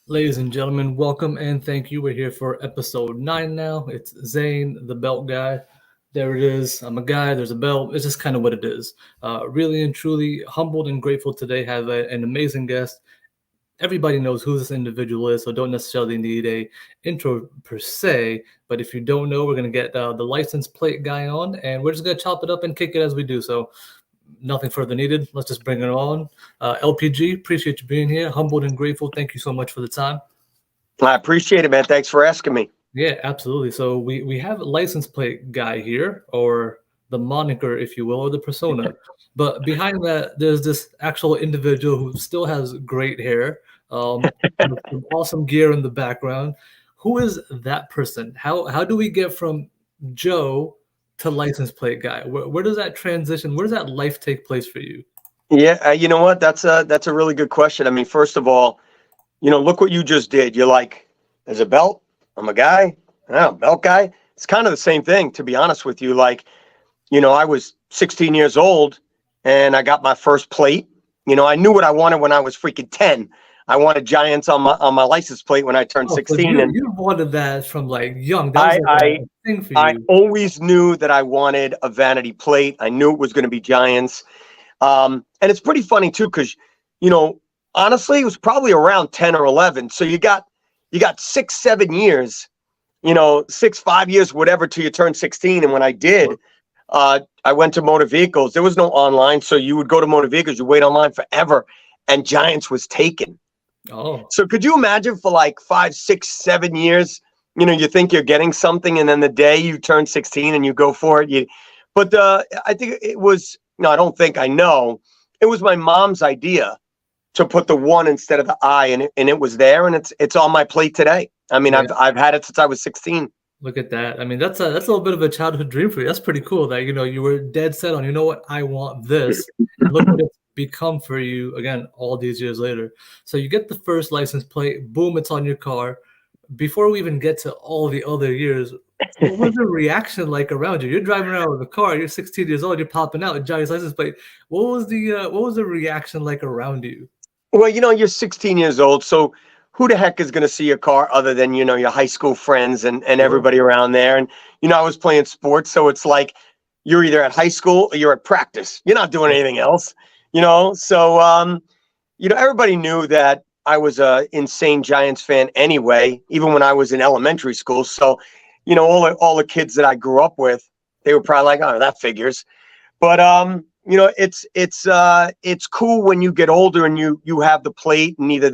Ladies and gentlemen, welcome and thank you. We're here for episode 9 now. It's Zain, the belt guy. There it is. I'm a guy, there's a belt. It's just kind of what it is. Really and truly humbled and grateful today. Have an amazing guest. Everybody knows who this individual is, so don't necessarily need a intro per se. But if you don't know, we're going to get the license plate guy on, and we're just going to chop it up and kick it as we do. So nothing further needed. Let's just bring it on. LPG, appreciate you being here. Humbled and grateful. Thank you so much for the time. I appreciate it, man. Thanks for asking me. Yeah, absolutely. So we have a license plate guy here, or the moniker, if you will, or the persona. But behind that, there's this actual individual who still has great hair, some awesome gear in the background. Who is that person? How do we get from Joe to license plate guy? Where does that transition? Where does that life take place for you? Yeah, you know what? That's a really good question. I mean, first of all, look what you just did. You're like, there's a belt. I'm a guy. Belt guy. It's kind of the same thing, to be honest with you. Like, I was 16 years old and I got my first plate. I knew what I wanted when I was freaking 10. I wanted Giants on my license plate when I turned 16. So and you wanted that from like young. That was like a thing for you. I always knew that I wanted a vanity plate. I knew it was going to be Giants. And it's pretty funny too, because, honestly, it was probably around 10 or 11. So you got 6, 7 years, 6, 5 years, whatever, till you turn 16. And when I did, I went to motor vehicles. There was no online. So you would go to motor vehicles, you wait online forever, and Giants was taken. Oh, so could you imagine for like 5, 6, 7 years, you think you're getting something, and then the day you turn 16 and you go for it, but I think it was, no, I don't think, I know it was my mom's idea to put the 1 instead of the I, and it was there, and it's on my plate today. I mean, yeah. I've had it since I was 16. Look at that. I mean, that's a little bit of a childhood dream for you. That's pretty cool that, you were dead set on, what, I want this. And look what it's become for you, again, all these years later. So you get the first license plate, boom, it's on your car. Before we even get to all the other years, what was the reaction like around you? You're driving around with a car, you're 16 years old, you're popping out a Giants license plate. What was the reaction like around you? Well, you're 16 years old, so who the heck is going to see your car other than, your high school friends and everybody around there? And, I was playing sports, so it's like you're either at high school or you're at practice. You're not doing anything else, So, everybody knew that I was a insane Giants fan anyway, even when I was in elementary school. So, all the kids that I grew up with, they were probably like, oh, that figures. But, it's cool when you get older and you have the plate, and either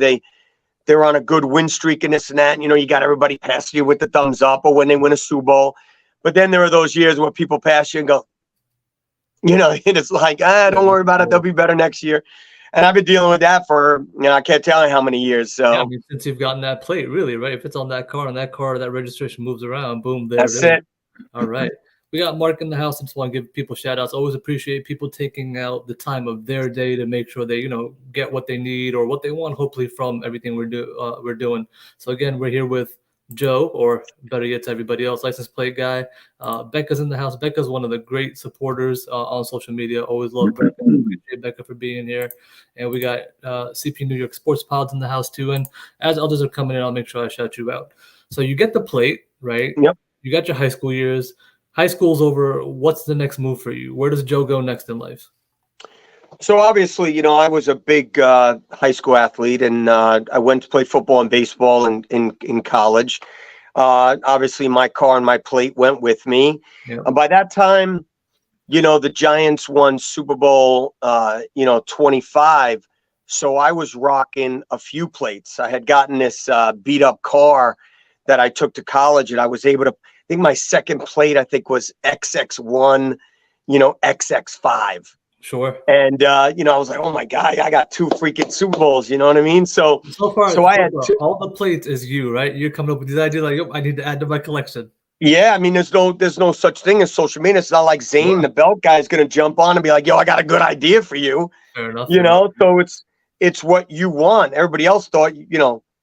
they're on a good win streak and this and that. And, you got everybody passing you with the thumbs up, or when they win a Super Bowl. But then there are those years where people pass you and go, and it's like, don't worry about it. They'll be better next year. And I've been dealing with that for, I can't tell you how many years. So yeah, I mean, since you've gotten that plate, really, right? If it's on that car and that registration moves around, boom, there that's it. All right. We got Mark in the house. I just want to give people shout outs. Always appreciate people taking out the time of their day to make sure they, get what they need or what they want, hopefully, from everything we're doing. So again, we're here with Joe, or better yet to everybody else, license plate guy. Becca's in the house. Becca's one of the great supporters on social media. Always love Becca. Appreciate Becca for being here. And we got CP New York Sports Pods in the house too. And as others are coming in, I'll make sure I shout you out. So you get the plate, right? Yep. You got your high school years. High school's over. What's the next move for you? Where does Joe go next in life? So obviously, I was a big high school athlete, and I went to play football and baseball in college. Obviously, my car and my plate went with me. Yeah. By that time, the Giants won Super Bowl, 25. So I was rocking a few plates. I had gotten this beat up car that I took to college, and I was able to, I think my second plate, was XX1, XX5. Sure. And, I was like, oh my God, I got 2 freaking Super Bowls. You know what I mean? So I had all the plates is you, right? You're coming up with these ideas like, yep, I need to add to my collection. Yeah. I mean, there's no such thing as social media. It's not like Zain, the belt guy, is going to jump on and be like, yo, I got a good idea for you. Fair enough. So it's what you want. Everybody else thought,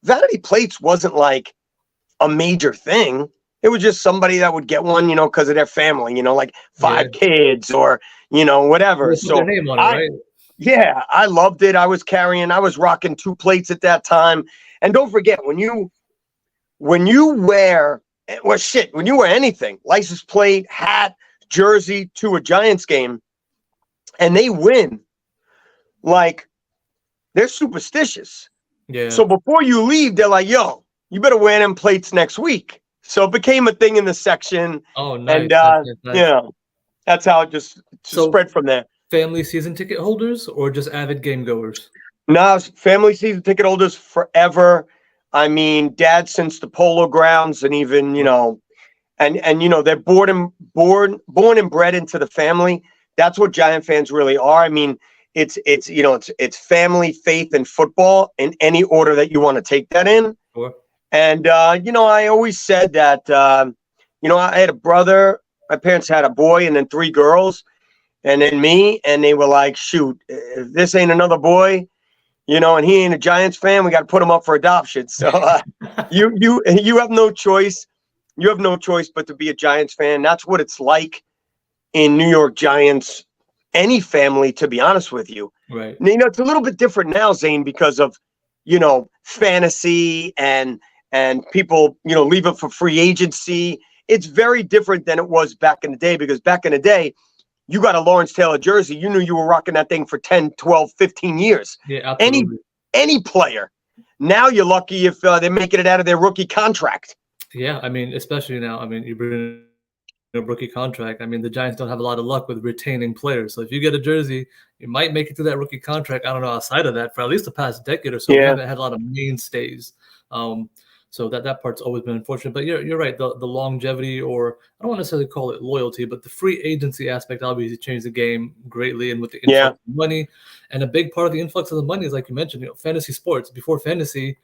vanity plates wasn't like a major thing. It was just somebody that would get one, because of their family, like 5 kids or, whatever. So their name on it, right? Yeah, I loved it. I was rocking 2 plates at that time. And don't forget, when you wear, well, shit, when you wear anything, license plate, hat, jersey to a Giants game, and they win, like they're superstitious. Yeah. So before you leave, they're like, "Yo, you better wear them plates next week." So it became a thing in the section, Oh, and nice. Nice, nice, you nice. know, that's how it just So spread from there. family season ticket holders or just avid game goers? Now, family season ticket holders forever. I mean, dad since the Polo Grounds, and even they're born and bred into the family. That's what Giant fans really are. I mean, it's family, faith, and football in any order that you want to take that in. Sure. And I always said that I had a brother. My parents had a boy and then 3 girls, and then me, and they were like, "Shoot, if this ain't another boy, and he ain't a Giants fan, we got to put him up for adoption." So you have no choice. You have no choice but to be a Giants fan. That's what it's like in New York Giants, any family, to be honest with you. Right. It's a little bit different now, Zane, because of, fantasy and people, leave it for free agency. It's very different than it was back in the day, because back in the day, you got a Lawrence Taylor jersey, you knew you were rocking that thing for 10, 12, 15 years. Yeah, absolutely. Any player. Now you're lucky if they're making it out of their rookie contract. Yeah, I mean, especially now. I mean, you bring in a rookie contract. I mean, the Giants don't have a lot of luck with retaining players. So if you get a jersey, you might make it to that rookie contract. I don't know, outside of that, for at least the past decade or so, we haven't had a lot of mainstays. So that part's always been unfortunate. But you're right. The longevity, or I don't want to necessarily call it loyalty, but the free agency aspect obviously changed the game greatly. And with the influx of money, and a big part of the influx of the money is, like you mentioned, fantasy sports. Before fantasy,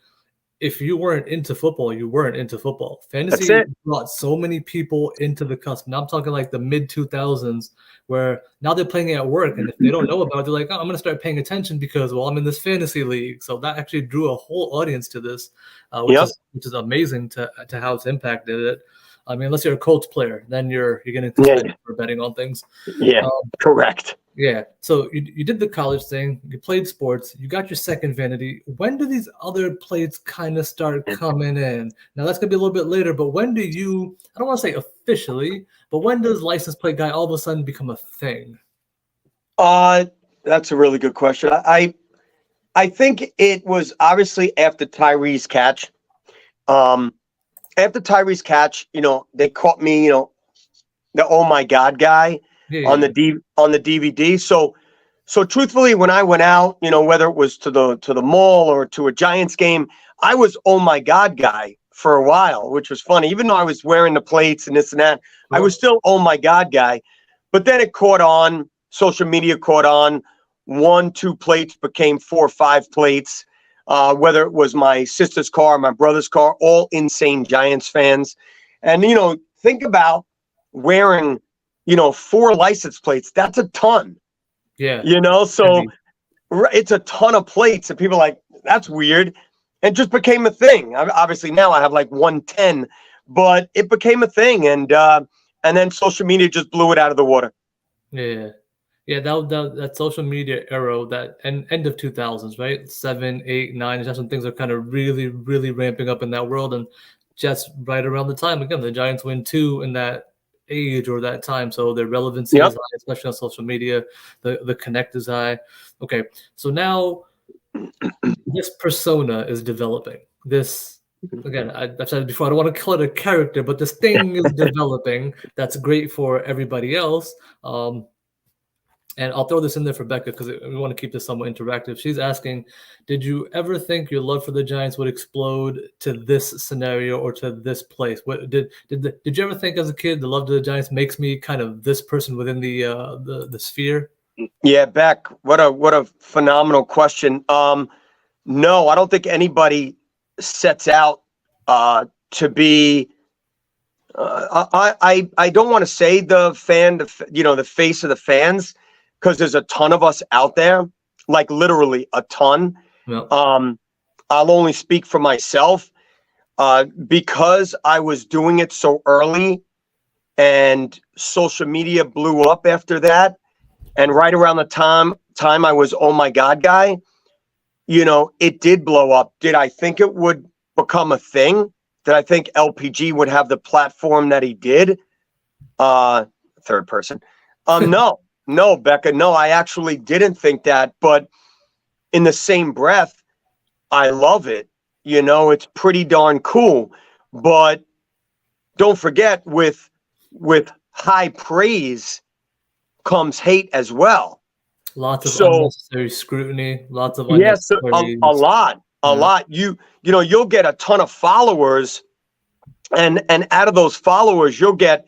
if you weren't into football, you weren't into football. Fantasy brought so many people into the cusp. Now I'm talking like the mid 2000s, where now they're playing at work, and if they don't know about it, they're like, "Oh, I'm going to start paying attention because, well, I'm in this fantasy league." So that actually drew a whole audience to this, which is amazing to how it's impacted it. I mean, unless you're a Colts player, then you're getting suspended for betting on things. Yeah, correct. Yeah. So you did the college thing, you played sports, you got your second vanity. When do these other plates kind of start coming in? Now that's gonna be a little bit later, but when do you, I don't want to say officially, but when does license plate guy all of a sudden become a thing? That's a really good question. I think it was obviously after Tyree's catch. After Tyree's catch, they caught me, the "oh my God" guy on the DVD. So truthfully, when I went out, whether it was to the mall or to a Giants game, I was "oh my God" guy for a while, which was funny. Even though I was wearing the plates and this and that, I was still "oh my God" guy. But then it caught on. Social media caught on. 1, 2 plates became 4 or 5 plates. Whether it was my sister's car, my brother's car, all insane Giants fans. And, think about wearing, 4 license plates. That's a ton. Yeah. So it's a ton of plates. And people are like, that's weird. And just became a thing. Obviously, now I have like 110, but it became a thing. And then social media just blew it out of the water. Yeah. Yeah, that social media era, that end of 2000s, right? 7, 8, 9, that's when things are kind of really, really ramping up in that world. And just right around the time, again, the Giants win 2 in that age or that time. So their relevancy is high, especially on social media. The connect is high. Okay, so now this persona is developing. This, again, I've said before, I don't want to call it a character, but this thing is developing that's great for everybody else. And I'll throw this in there for Becca because we want to keep this somewhat interactive. She's asking, did you ever think your love for the Giants would explode to this scenario or to this place? What did you ever think as a kid, the love to the Giants makes me kind of this person within the sphere? Yeah, Beck, what a phenomenal question. No, I don't think anybody sets out to be. I don't want to say the fan, the face of the fans, because there's a ton of us out there, like literally a ton. Yep. I'll only speak for myself because I was doing it so early and social media blew up after that. And right around the time I was Oh My God guy, it did blow up. Did I think it would become a thing? Did I think LPG would have the platform that he did? Third person. No, Becca. No, I actually didn't think that. But in the same breath, I love it. It's pretty darn cool. But don't forget, with high praise comes hate as well. Lots of So unnecessary scrutiny, lots of yes, unnecessary. a lot. Yeah. You'll get a ton of followers, and out of those followers, you'll get,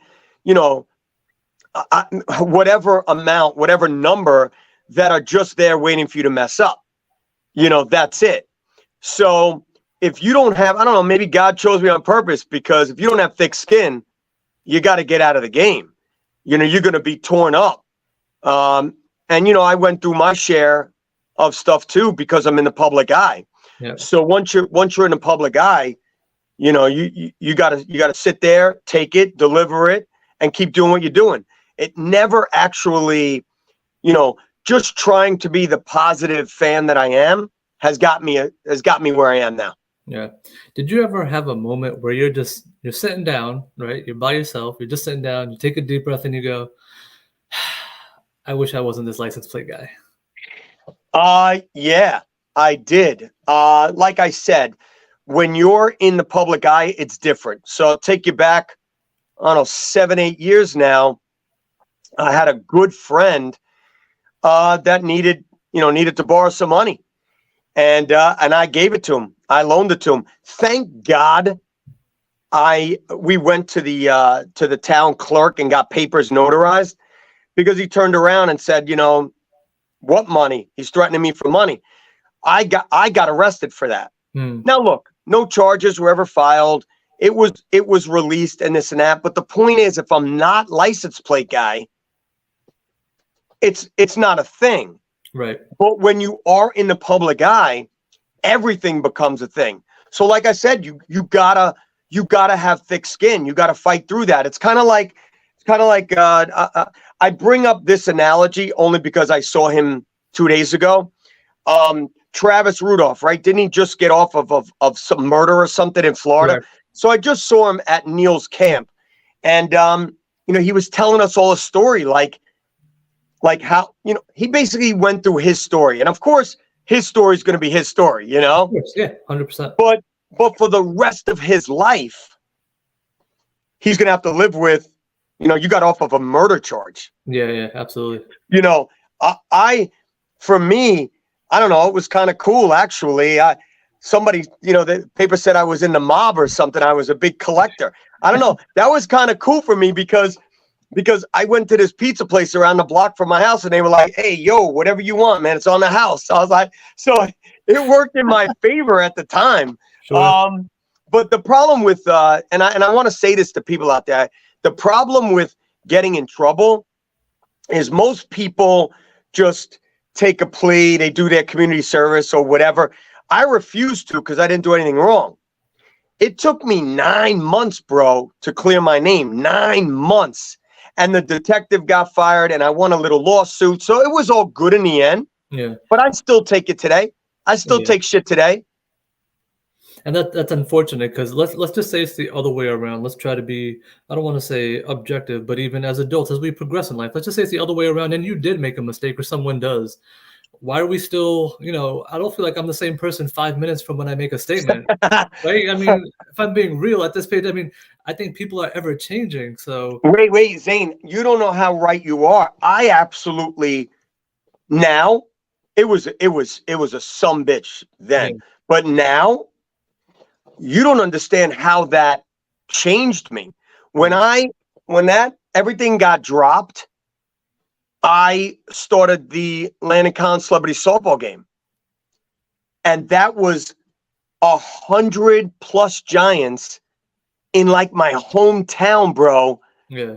whatever amount, whatever number that are just there waiting for you to mess up. That's it. So if you don't have, I don't know, maybe God chose me on purpose, because if you don't have thick skin, you got to get out of the game. You're going to be torn up. And I went through my share of stuff too, because I'm in the public eye. Yeah. So once you're in the public eye, you gotta sit there, take it, deliver it, and keep doing what you're doing. It never actually, just trying to be the positive fan that I am has got me where I am now. Yeah. Did you ever have a moment where you're sitting down, right? You're by yourself, you're just sitting down, you take a deep breath and you go, I wish I wasn't this license plate guy. Yeah, I did. Like I said, when you're in the public eye, it's different. So I'll take you back, I don't know, 7, 8 years now. I had a good friend that needed to borrow some money. And I gave it to him. I loaned it to him. Thank God we went to the town clerk and got papers notarized, because he turned around and said, what money? He's threatening me for money. I got arrested for that. Now look, no charges were ever filed. It was released and this and that. But the point is, if I'm not license plate guy, it's not a thing. Right. But when you are in the public eye, everything becomes a thing. So like I said, you gotta have thick skin. You gotta fight through that. It's kind of like I bring up this analogy only because I saw him 2 days ago. Travis Rudolph, right? Didn't he just get off of some murder or something in Florida? Right. So I just saw him at Neil's camp, and he was telling us all a story, like how he basically went through his story, and of course his story is going to be his story, Of course, yeah, 100%. But for the rest of his life, he's going to have to live with, you got off of a murder charge. Yeah, absolutely. For me, I don't know, it was kind of cool, actually. Somebody, the paper said I was in the mob or something. I was a big collector. I don't know. That was kind of cool for me because I went to this pizza place around the block from my house, and they were like, hey, yo, whatever you want, man, it's on the house. I was like, so it worked in my favor at the time. Sure. But the problem with, and I want to say this to people out there, the problem with getting in trouble is most people just take a plea, they do their community service or whatever. I refused to, because I didn't do anything wrong. It took me 9 months, bro, to clear my name. 9 months. And the detective got fired, and I won a little lawsuit. So it was all good in the end. Yeah. But I still take it today. I still take shit today. And that's unfortunate, because let's just say it's the other way around. Let's try to be, I don't want to say objective, but even as adults, as we progress in life, let's just say it's the other way around, and you did make a mistake, or someone does. Why are we still, I don't feel like I'm the same person 5 minutes from when I make a statement, right? I mean, if I'm being real at this page, I think people are ever changing. So wait, Zain, you don't know how right you are. I absolutely, now, it was a sumbitch then, but now, you don't understand how that changed me. When everything got dropped, I started the Atlantic Celebrity Softball game. And that was 100+ Giants in like my hometown, bro. Yeah.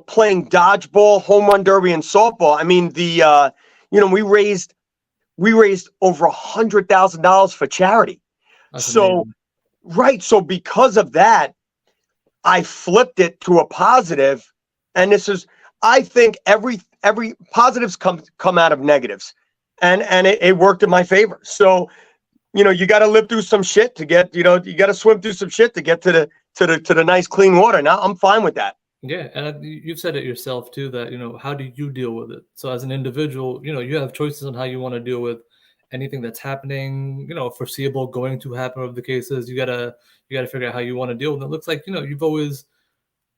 Playing dodgeball, home run derby, and softball. I mean, we raised over $100,000 for charity. That's so amazing. Right. So because of that, I flipped it to a positive. And this is, I think every positives come out of negatives, and it worked in my favor. So, you got to live through some shit to get, you got to swim through some shit to get to the nice clean water. Now I'm fine with that. Yeah, and you've said it yourself too that how do you deal with it? So as an individual, you have choices on how you want to deal with anything that's happening, foreseeable, going to happen. Of the cases, you gotta figure out how you want to deal with it. It looks like you've always,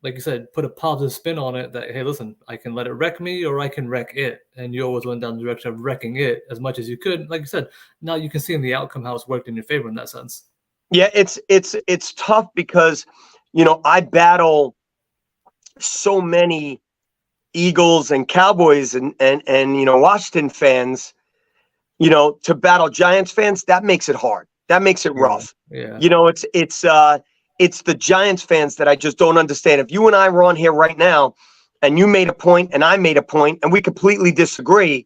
like you said, put a positive spin on it. That hey, listen, I can let it wreck me, or I can wreck it, and you always went down the direction of wrecking it as much as you could. Like you said, now you can see in the outcome how it's worked in your favor in that sense. Yeah, it's tough because I battle so many Eagles and Cowboys and Washington fans, to battle Giants fans, that makes it hard. That makes it rough. Yeah. It's the Giants fans that I just don't understand. If you and I were on here right now and you made a point and I made a point and we completely disagree,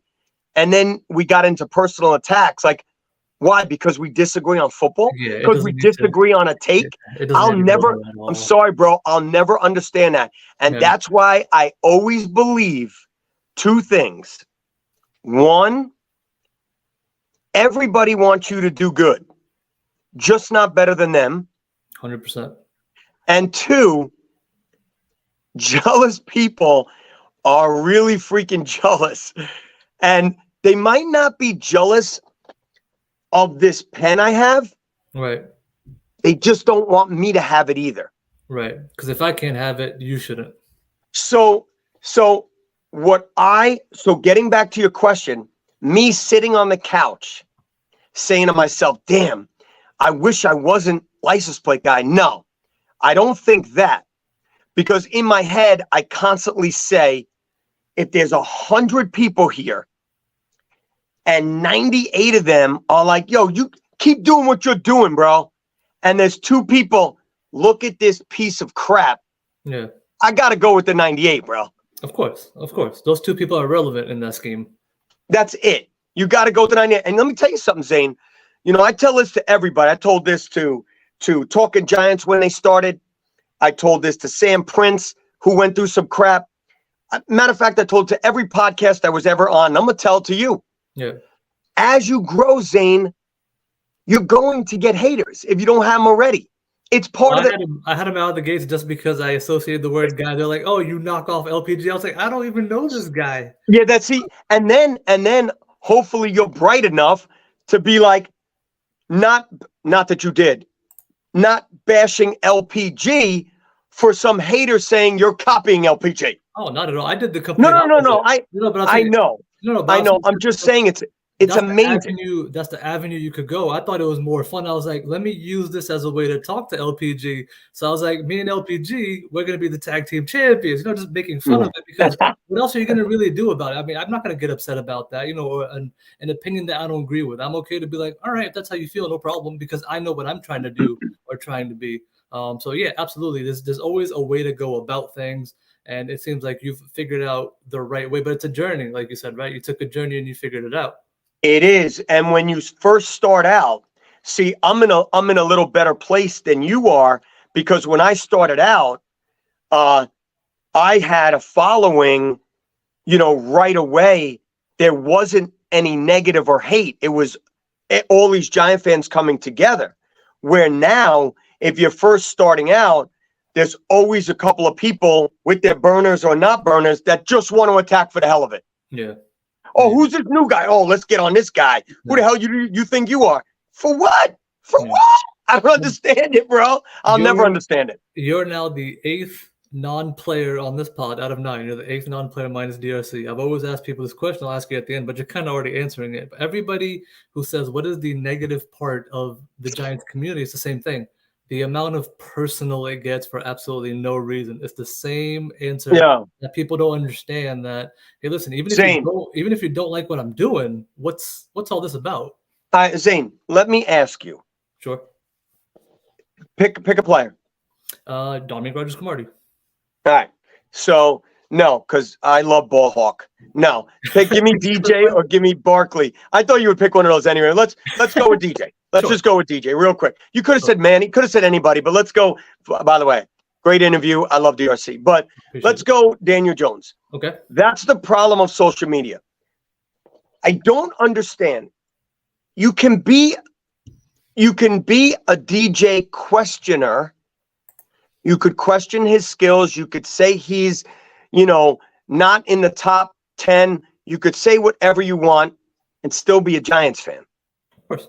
and then we got into personal attacks, like, why? Because we disagree on football? Yeah, because we disagree on a take? I'm sorry, bro. I'll never understand that. And that's why I always believe two things. One, everybody wants you to do good, just not better than them. 100%. And two, jealous people are really freaking jealous. And they might not be jealous of this pen I have. Right. They just don't want me to have it either. Right. Because if I can't have it, you shouldn't. So getting back to your question, me sitting on the couch saying to myself, damn, I wish I wasn't license plate guy. No, I don't think that, because in my head, I constantly say, if there's 100 people here and 98 of them are like, yo, you keep doing what you're doing, bro, and there's 2 people, look at this piece of crap. Yeah. I got to go with the 98, bro. Of course. Those 2 people are relevant in that scheme. That's it. You got to go to 98. And let me tell you something, Zain. I tell this to everybody. I told this to Talking Giants when they started. I told this to Sam Prince, who went through some crap. Matter of fact, I told it to every podcast I was ever on. I'm going to tell it to you. Yeah. As you grow, Zain, you're going to get haters if you don't have them already. It's part of it. I had him out of the gates just because I associated the word guy. They're like, oh, you knock off LPG. I was like, I don't even know this guy. Yeah, that's he. And then hopefully you're bright enough to be like, not that you did, not bashing LPG for some hater saying you're copying LPG. Oh, not at all. I did the complete No. I know. I know. I'm just saying it's amazing. That's the avenue you could go. I thought it was more fun. I was like, let me use this as a way to talk to LPG. So I was like, me and LPG, we're going to be the tag team champions, just making fun of it, because what else are you going to really do about it? I mean, I'm not going to get upset about that, or an opinion that I don't agree with. I'm okay to be like, all right, if that's how you feel, no problem, because I know what I'm trying to do or trying to be. So yeah, absolutely. There's always a way to go about things. And it seems like you've figured out the right way, but it's a journey, like you said, right? You took a journey and you figured it out. It is. And when you first start out, see, I'm in a little better place than you are, because when I started out, I had a following, right away. There wasn't any negative or hate. It was all these Giant fans coming together, where now, if you're first starting out, there's always a couple of people with their burners or not burners that just want to attack for the hell of it. Yeah. Oh, who's this new guy? Oh, let's get on this guy. Who the hell you think you are? For what? For what? I don't understand it, bro. I'll never understand it. You're now the 8th non-player on this pod out of 9. You're the 8th non-player minus DRC. I've always asked people this question. I'll ask you at the end, but you're kind of already answering it. But everybody who says, what is the negative part of the Giants community? It's the same thing. The amount of personal it gets for absolutely no reason. It's the same answer that people don't understand. That, hey, listen, even if you don't like what I'm doing, what's all this about? Zain, let me ask you. Sure. Pick a player. Dominic Rogers-Cromartie. All right. So no, because I love Ball Hawk. No, give me DJ or give me Barkley. I thought you would pick one of those anyway. Let's go with DJ. Let's just go with DJ real quick. You could have said Manny, could have said anybody, but let's go. By the way, Great interview. I love DRC. But let's go Daniel Jones. Okay. That's the problem of social media. I don't understand. You can be a DJ questioner. You could question his skills. You could say he's, not in the top 10. You could say whatever you want and still be a Giants fan. Of course.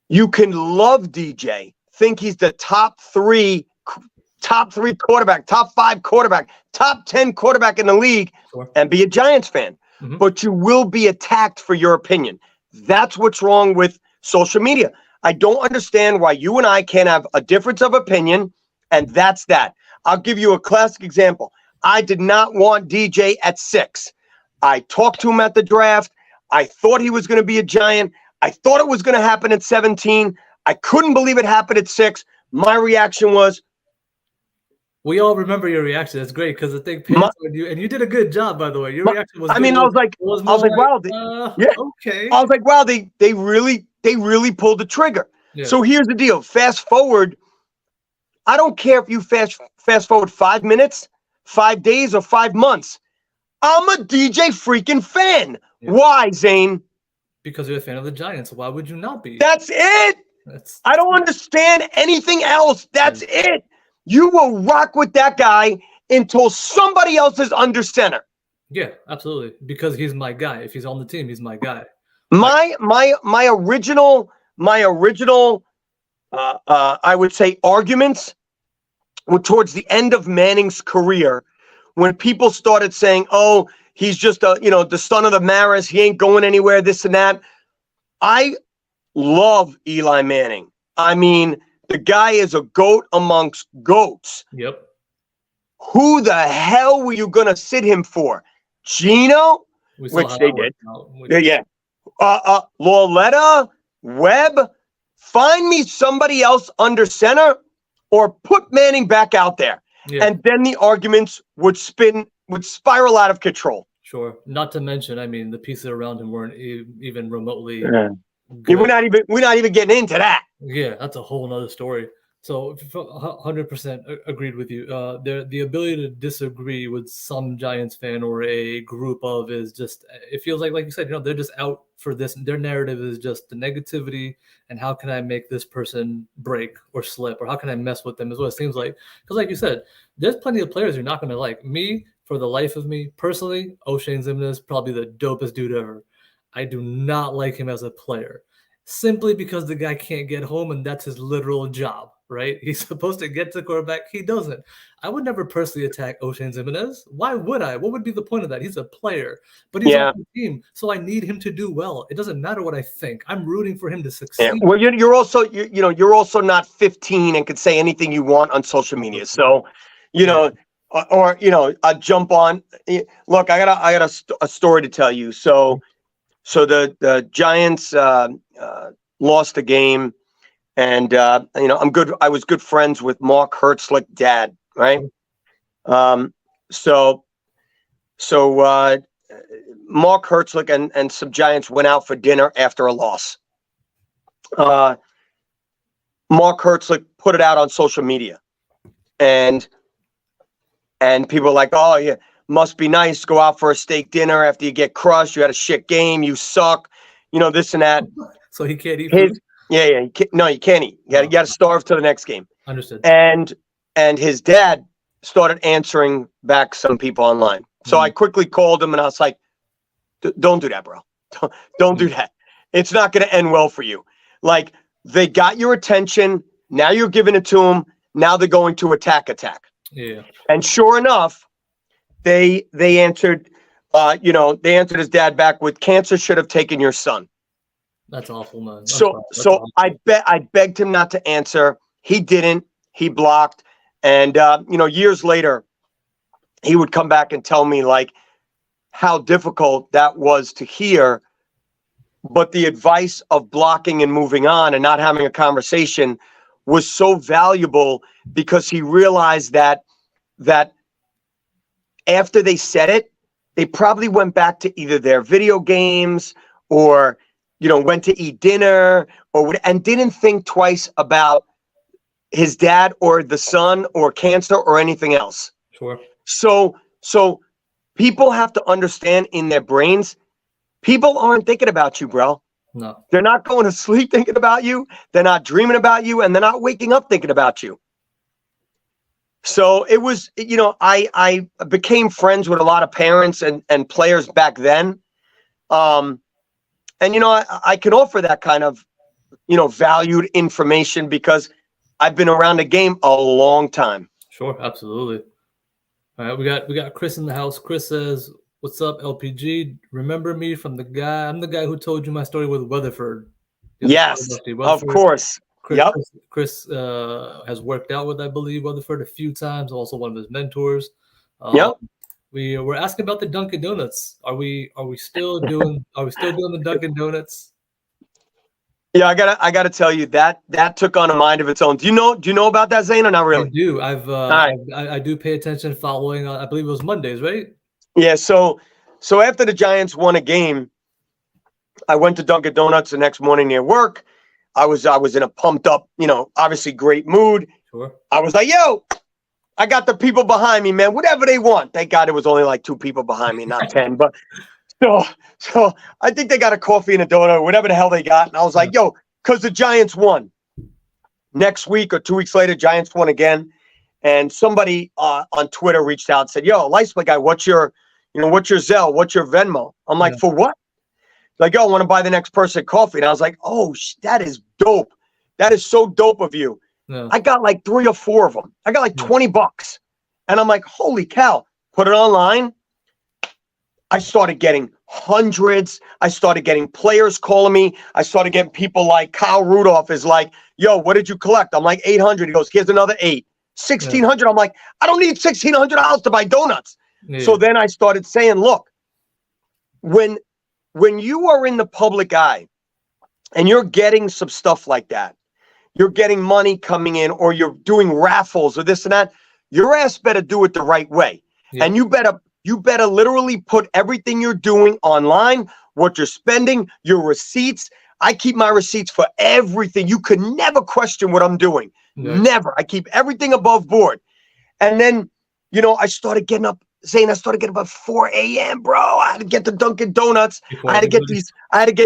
You can love DJ, think he's the top three quarterback, top 5 quarterback, top 10 quarterback in the league, and be a Giants fan. Mm-hmm. But you will be attacked for your opinion. That's what's wrong with social media. I don't understand why you and I can't have a difference of opinion, and that's that. I'll give you a classic example. I did not want DJ at 6. I talked to him at the draft. I thought he was going to be a Giant. I thought it was going to happen at 17. I couldn't believe it happened at 6. My reaction was, we all remember your reaction. That's great because the thing pans with you, and you did a good job, by the way. Your reaction was. I was like, wow, okay. I was like, wow, they really pulled the trigger. Yeah. So here's the deal. Fast forward. I don't care if you fast forward 5 minutes, 5 days, or 5 months. I'm a DJ freaking fan. Yeah. Why, Zain? Because you're a fan of the Giants. Why would you not be? That's it. I don't understand anything else. That's it. You will rock with that guy until somebody else is under center. Yeah, absolutely. Because he's my guy. If he's on the team, he's my guy. My original I would say arguments were towards the end of Manning's career, when people started saying, "Oh, he's just the son of the Maris. He ain't going anywhere. This and that." I love Eli Manning. I mean, the guy is a goat amongst goats. Yep. Who the hell were you going to sit him for? Gino? Which they did. Yeah. Lauletta? Webb? Find me somebody else under center or put Manning back out there. Yeah. And then the arguments would spiral out of control. Sure. Not to mention, I mean, the pieces around him weren't even remotely good. We're not even getting into that. Yeah, that's a whole nother story. So 100% agreed with you. The ability to disagree with some Giants fan or a group of is just, it feels like you said, they're just out for this. Their narrative is just the negativity and how can I make this person break or slip, or how can I mess with them is what it seems like. Because like you said, there's plenty of players you're not going to like. Me, for the life of me, personally, O'Shane Ximines is probably the dopest dude ever. I do not like him as a player, simply because the guy can't get home, and that's his literal job, right? He's supposed to get to quarterback. He doesn't. I would never personally attack O'Shane Ximines. Why would I? What would be the point of that? He's a player, but he's on the team, so I need him to do well. It doesn't matter what I think. I'm rooting for him to succeed. Yeah. Well, you're also not 15 and can say anything you want on social media. So, I jump on. Look, I got a story to tell you. So the Giants lost the game, and I'm good. I was good friends with Mark Hertzlick, dad, right? So Mark Hertzlick and some Giants went out for dinner after a loss. Mark Hertzlick put it out on social media, and people are like, "Oh yeah, must be nice. Go out for a steak dinner after you get crushed. You had a shit game. You suck. This and that." So he can't eat food? Yeah. You can't eat. You got to starve to the next game. Understood. And his dad started answering back some people online. So I quickly called him and I was like, "Don't do that, bro. Don't do that. It's not going to end well for you. Like, they got your attention. Now you're giving it to them. Now they're going to attack. Yeah. And sure enough, they answered. They answered his dad back with, "Cancer should have taken your son." That's awful, man. That's so awful. I begged him not to answer. He didn't. He blocked. And years later, he would come back and tell me like how difficult that was to hear. But the advice of blocking and moving on and not having a conversation was so valuable, because he realized that after they said it, they probably went back to either their video games or, went to eat dinner and didn't think twice about his dad or the son or cancer or anything else. Sure. So people have to understand in their brains, people aren't thinking about you, bro. No. They're not going to sleep thinking about you. They're not dreaming about you, and they're not waking up thinking about you. So it was, I became friends with a lot of parents and players back then. And, I can offer that kind of, valued information because I've been around the game a long time. Sure, absolutely. All right, we got Chris in the house. Chris says, "What's up, LPG? Remember me from the guy? I'm the guy who told you my story with Weatherford." Yes, of course. Yep. Chris has worked out with, I believe, Weatherford a few times. Also, one of his mentors. Yep. We were asking about the Dunkin' Donuts. Are we still doing the Dunkin' Donuts? Yeah, I gotta tell you that took on a mind of its own. Do you know about that, Zain, or not really? I do. Right. I do pay attention, following. I believe it was Mondays, right? Yeah. So after the Giants won a game, I went to Dunkin' Donuts the next morning near work. I was in a pumped up, obviously great mood. Sure. I was like, yo, I got the people behind me, man. Whatever they want. Thank God it was only like 2 people behind me, not 10. But so I think they got a coffee and a donut, whatever the hell they got. And I was like, yo, because the Giants won. Next week or 2 weeks later, Giants won again. And somebody on Twitter reached out and said, yo, license plate guy, what's your Zelle? What's your Venmo? I'm like, for what? Like, yo, I want to buy the next person coffee. And I was like, oh, that is dope. That is so dope of you. Yeah. I got like 3 or 4 of them. I got like $20. And I'm like, holy cow. Put it online. I started getting hundreds. I started getting players calling me. I started getting people like Kyle Rudolph is like, yo, what did you collect? I'm like, 800. He goes, here's another 8. 1,600. I'm like, I don't need $1,600 to buy donuts. Yeah. So then I started saying, look, when you are in the public eye and you're getting some stuff like that, you're getting money coming in or you're doing raffles or this and that, your ass better do it the right way. Yeah. And you better literally put everything you're doing online, what you're spending, your receipts. I keep my receipts for everything. You could never question what I'm doing. Yeah. Never. I keep everything above board. And then, I started getting up. Zain, I started getting up at 4 a.m., bro. I had to get the Dunkin' Donuts. I had to get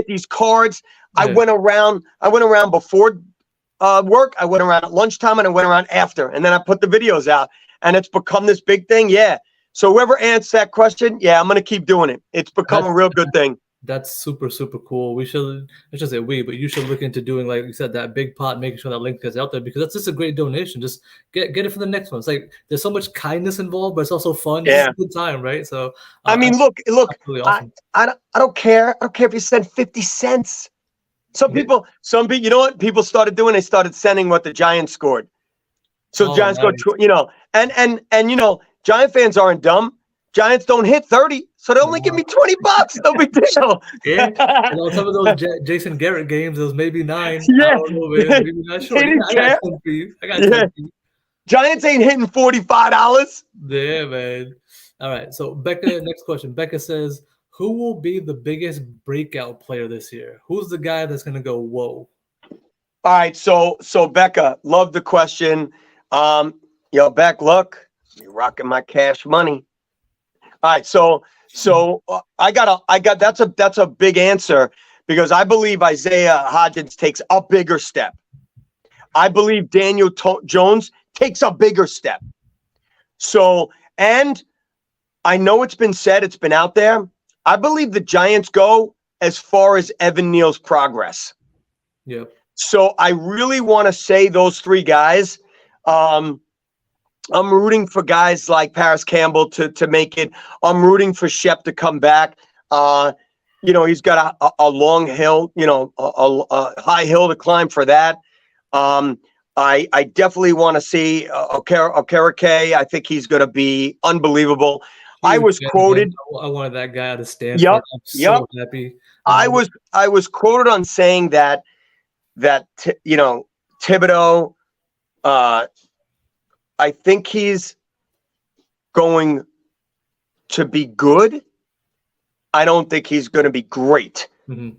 these cards. Yeah. I went around before work. I went around at lunchtime and I went around after. And then I put the videos out. And it's become this big thing. Yeah. So whoever answers that question, yeah, I'm going to keep doing it. It's become a real good thing. That's super, super cool. I shouldn't say we, but you should look into doing, like you said, that big pot, making sure that link is out there, because that's just a great donation. Just get it for the next one. It's like there's so much kindness involved, but it's also fun. Yeah. It's a good time, right? So I mean, look, really awesome. I don't care. I don't care if you send 50 cents. Some people, you know what people started doing? They started sending what the Giants scored. So the Giants scored, and Giant fans aren't dumb. Giants don't hit 30, so they only give me $20. No big deal. Yeah. Some of those Jason Garrett games, those maybe 9. Yeah. I don't know, man. Maybe not sure. I got 10 for you. Giants ain't hitting $45. Yeah, man. All right. So Becca, next question. Becca says, who will be the biggest breakout player this year? Who's the guy that's going to go, whoa? All right. So Becca, love the question. Beck, look, you're rocking my cash money. All right, so that's a big answer, because I believe Isaiah Hodgins takes a bigger step. I believe Daniel Jones takes a bigger step. So, and I know it's been said, it's been out there. I believe the Giants go as far as Evan Neal's progress. Yep. So I really want to say those 3 guys. I'm rooting for guys like Paris Campbell to make it. I'm rooting for Shep to come back. He's got a long hill, a high hill to climb for that. I definitely want to see Okereke. I think he's going to be unbelievable. I was quoted. I wanted that guy out of Stanford. I'm so happy. I was quoted on saying that Thibodeau. I think he's going to be good. I don't think he's going to be great. Mm-hmm.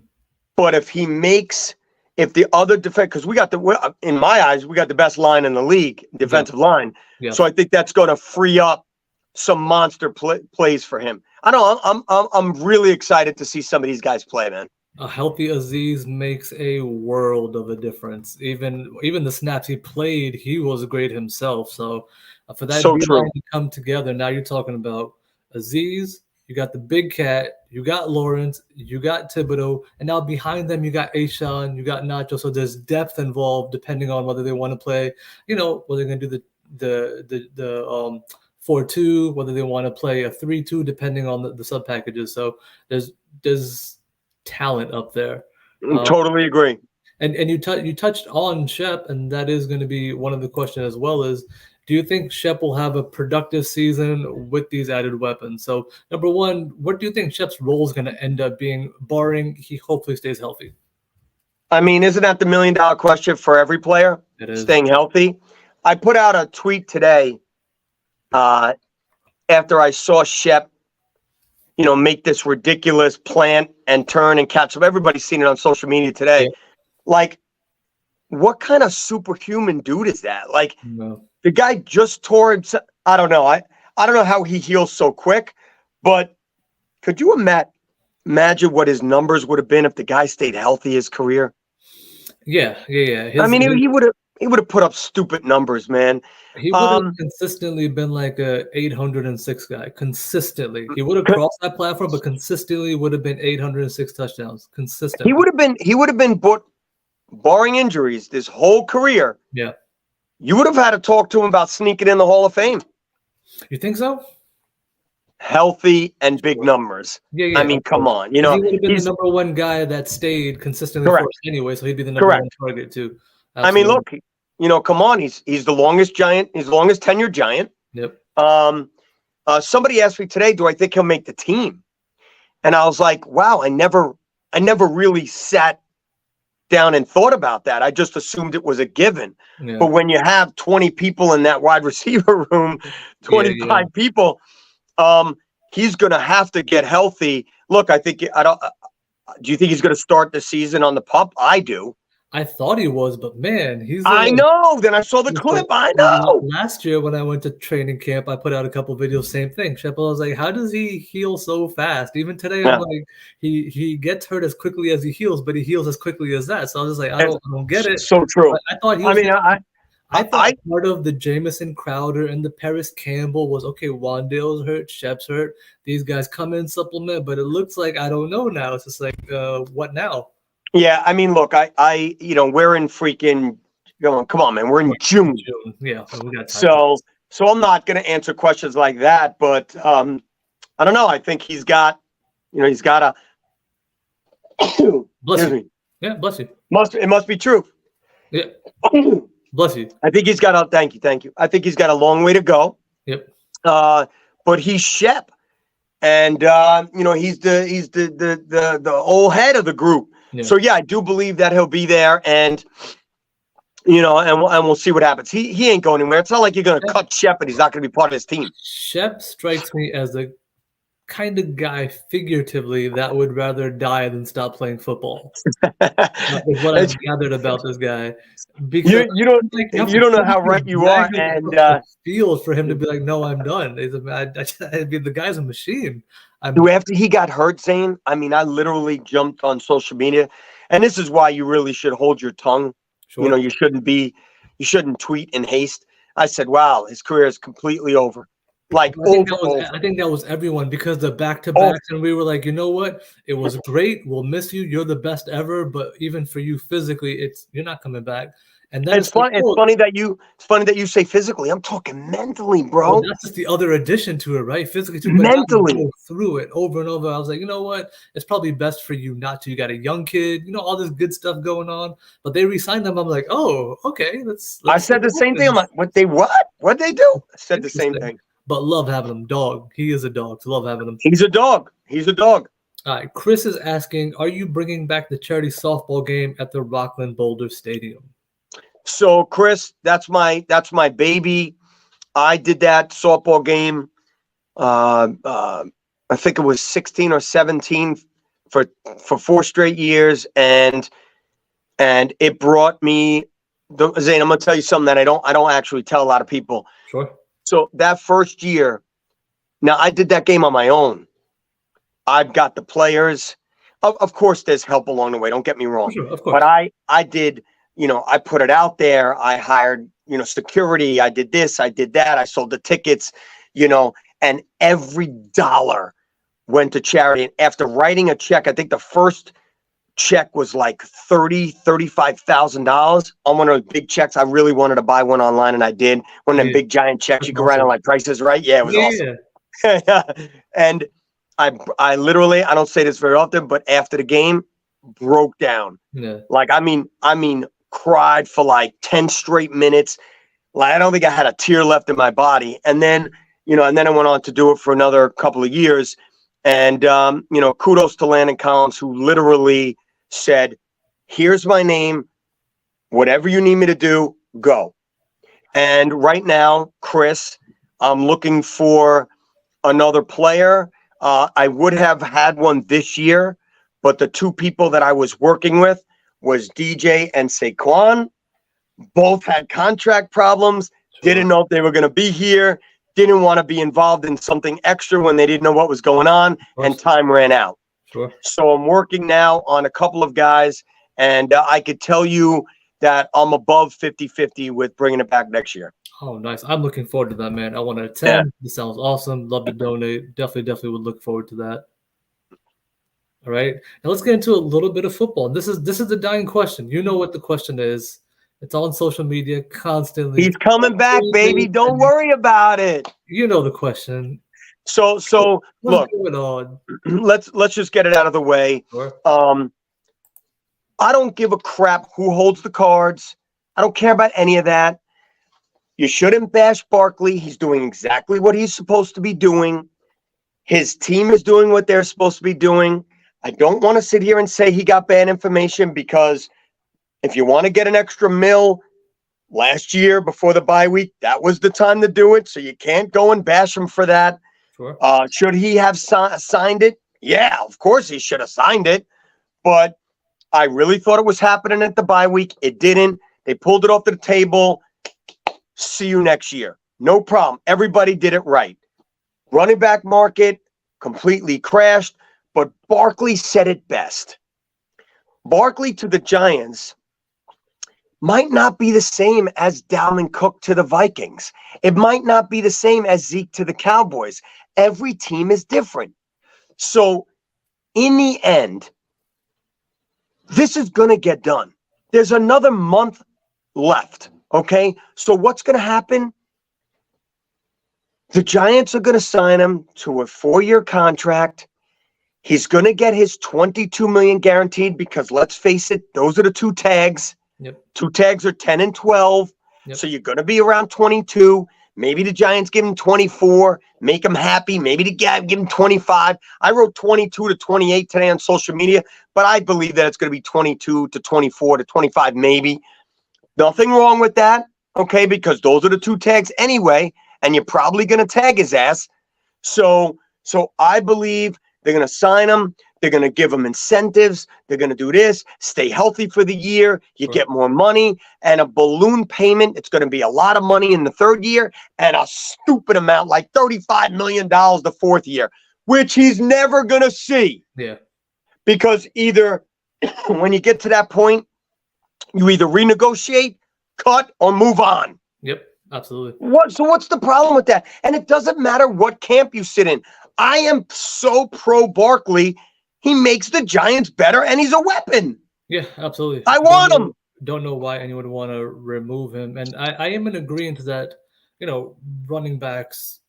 But if he makes if the other defense, because in my eyes, we got the best line in the league, defensive line. Yeah. So I think that's going to free up some monster plays for him. I don't know. I'm really excited to see some of these guys play, man. A healthy Aziz makes a world of a difference. Even the snaps he played, he was great himself. So for that So D-line true. to come together, now you're talking about Aziz, you got the big cat, you got Lawrence, you got Thibodeau, and now behind them you got Ashawn, you got Nacho. So there's depth involved depending on whether they want to play, whether they're going to do the 4-2, whether they want to play a 3-2, depending on the sub packages. So there's talent up there. Totally agree. And you touched on Shep, and that is going to be one of the questions as well. Is do you think Shep will have a productive season with these added weapons? So number one, what do you think Shep's role is going to end up being, barring he hopefully stays healthy? I mean, isn't that the $1 million question for every player? It is. Staying healthy. I put out a tweet today after I saw Shep, make this ridiculous plant and turn and catch up. Everybody's seen it on social media today. Yeah. Like, what kind of superhuman dude is that? Like, No. The guy just tore himself. I don't know. I don't know how he heals so quick, but could you imagine what his numbers would have been if the guy stayed healthy his career? Yeah. He would have put up stupid numbers, man. He would have consistently been like a 806 guy. Consistently, he would have crossed that platform, but consistently would have been 806 touchdowns. Consistently, He would have been, barring injuries, this whole career. Yeah, you would have had to talk to him about sneaking in the Hall of Fame. You think so? Healthy and big numbers. Yeah. I mean, come on. He would have been the number one guy that stayed consistently first anyway, so he'd be the number one target too. Absolutely. I mean, look, come on. He's the longest giant. He's the longest tenured giant. Yep. Somebody asked me today, do I think he'll make the team? And I was like, wow, I never really sat down and thought about that. I just assumed it was a given. Yeah. But when you have 20 people in that wide receiver room, 25 people, he's going to have to get healthy. Look, do you think he's going to start the season on the pup? I do. I thought he was, but man, I know. Then I saw the clip. I know. Last year when I went to training camp, I put out a couple videos. Same thing. Shep, I was like, how does he heal so fast? Even today, I'm like, he gets hurt as quickly as he heals, but he heals as quickly as that. So I was just like, I don't get it. So true. But I thought he was. I thought part of the Jamison Crowder and the Paris Campbell was, okay, Wandale's hurt, Shep's hurt. These guys come in, supplement, but it looks like, I don't know now. It's just like, what now? Yeah, I mean, look, we're in freaking, come on, man, we're in June. Yeah, we got time. So I'm not going to answer questions like that, but I don't know. I think he's got a. Bless you. Yeah, bless you. It must be true. Yeah. Bless you. I think he's got a. Thank you. I think he's got a long way to go. Yep. But he's Shep, and he's the old head of the group. Yeah. So yeah, I do believe that he'll be there, and we'll see what happens. He ain't going anywhere. It's not like you're going to cut Shep and he's not going to be part of his team. Shep strikes me as the kind of guy, figuratively, that would rather die than stop playing football. That's what I've gathered about this guy. Because you don't know how right you are, and feels for him to be like, no, I'm done. The guy's a machine. After he got hurt, Zain, I mean, I literally jumped on social media, and this is why you really should hold your tongue. Sure. You shouldn't tweet in haste. I said, wow, his career is completely over. I think that was everyone, because the back-to-backs, and we were like, you know what? It was great. We'll miss you. You're the best ever. But even for you physically, you're not coming back. And that's funny that you say physically. I'm talking mentally, bro. Well, that's just the other addition to it, right? Physically too. Mentally, go through it over and over. I was like, you know what? It's probably best for you not to. You got a young kid, all this good stuff going on. But they re-signed them. I'm like, oh, okay. Let's I said the same thing. I'm like, what they do? I said the same thing. But love having him. Dog. He is a dog. So love having him. He's a dog. All right. Chris is asking, are you bringing back the charity softball game at the Rockland Boulder Stadium? So, Chris, that's my baby. I did that softball game. I think it was 16 or 17 for 4 straight years, and and it brought me Zain, I'm gonna tell you something that I don't actually tell a lot of people. Sure. So that first year, now I did that game on my own. I've got the players. Of course, there's help along the way. Don't get me wrong. Sure, of But course. I did, I put it out there. I hired, security. I did this. I did that. I sold the tickets, and every dollar went to charity. And after writing a check, I think the first check was like $35,000 on one of those big checks. I really wanted to buy one online, and I did. One of them Yeah. big giant checks That's you can write on awesome. like Price is Right. Yeah, it was awesome. Yeah. And I literally, I don't say this very often, but after the game, broke down. Yeah. Like, I mean, cried for like 10 straight minutes. Like, I don't think I had a tear left in my body. And then, and then I went on to do it for another couple of years. And, kudos to Landon Collins, who literally said, here's my name. Whatever you need me to do, go. And right now, Chris, I'm looking for another player. I would have had one this year, but the two people that I was working with was DJ and Saquon. Both had contract problems, didn't know if they were going to be here, didn't want to be involved in something extra when they didn't know what was going on, and time ran out. Sure. So I'm working now on a couple of guys, and I could tell you that I'm above 50-50 with bringing it back next year. Oh, nice. I'm looking forward to that, man. I want to attend. This sounds awesome. Love to donate. Definitely would look forward to that. All right. Now let's get into a little bit of football. This is the dying question. You know what the question is. It's on social media constantly. He's coming back, baby. Don't worry about it. You know the question. So What's look, going on? let's just get it out of the way. Sure. I don't give a crap who holds the cards. I don't care about any of that. You shouldn't bash Barkley. He's doing exactly what he's supposed to be doing. His team is doing what they're supposed to be doing. I don't want to sit here and say he got bad information, because if you want to get an extra $1 last year before the bye week, that was the time to do it. So you can't go and bash him for that. Sure. Should he have signed it? Yeah, of course he should have signed it. But I really thought it was happening at the bye week. It didn't. They pulled it off the table. See you next year. No problem. Everybody did it right. Running back market completely crashed, but Barkley said it best. Barkley to the Giants might not be the same as Dalvin Cook to the Vikings. It might not be the same as Zeke to the Cowboys. Every team is different. So in the end, this is going to get done. There's another month left. Okay, so what's going to happen? The Giants are going to sign him to a 4-year contract. He's going to get his $22 million guaranteed, because let's face it, those are the two tags. Yep. Two tags are 10 and 12. Yep. So you're going to be around 22. Maybe the Giants give him 24, make him happy. Maybe the guy give him 25. I wrote 22 to 28 today on social media, but I believe that it's going to be 22 to 24 to 25, maybe. Nothing wrong with that, okay, because those are the two tags anyway, and you're probably going to tag his ass. So I believe they're going to sign him. They're going to give him incentives. They're going to do this, stay healthy for the year. You get more money, and a balloon payment. It's going to be a lot of money in the third year, and a stupid amount, like $35 million the fourth year, which he's never going to see. Yeah. Because either when you get to that point, you either renegotiate, cut, or move on. Yep, absolutely. So what's the problem with that? And it doesn't matter what camp you sit in. I am so pro Barkley. He makes the Giants better, and he's a weapon. Yeah, absolutely. I want him. Don't know why anyone would want to remove him. And I am in agreement that, running backs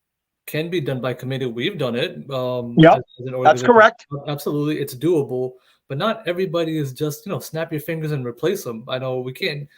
can be done by committee. We've done it. Yep, that's correct. Absolutely, it's doable. But not everybody is just, snap your fingers and replace them. I know we can't,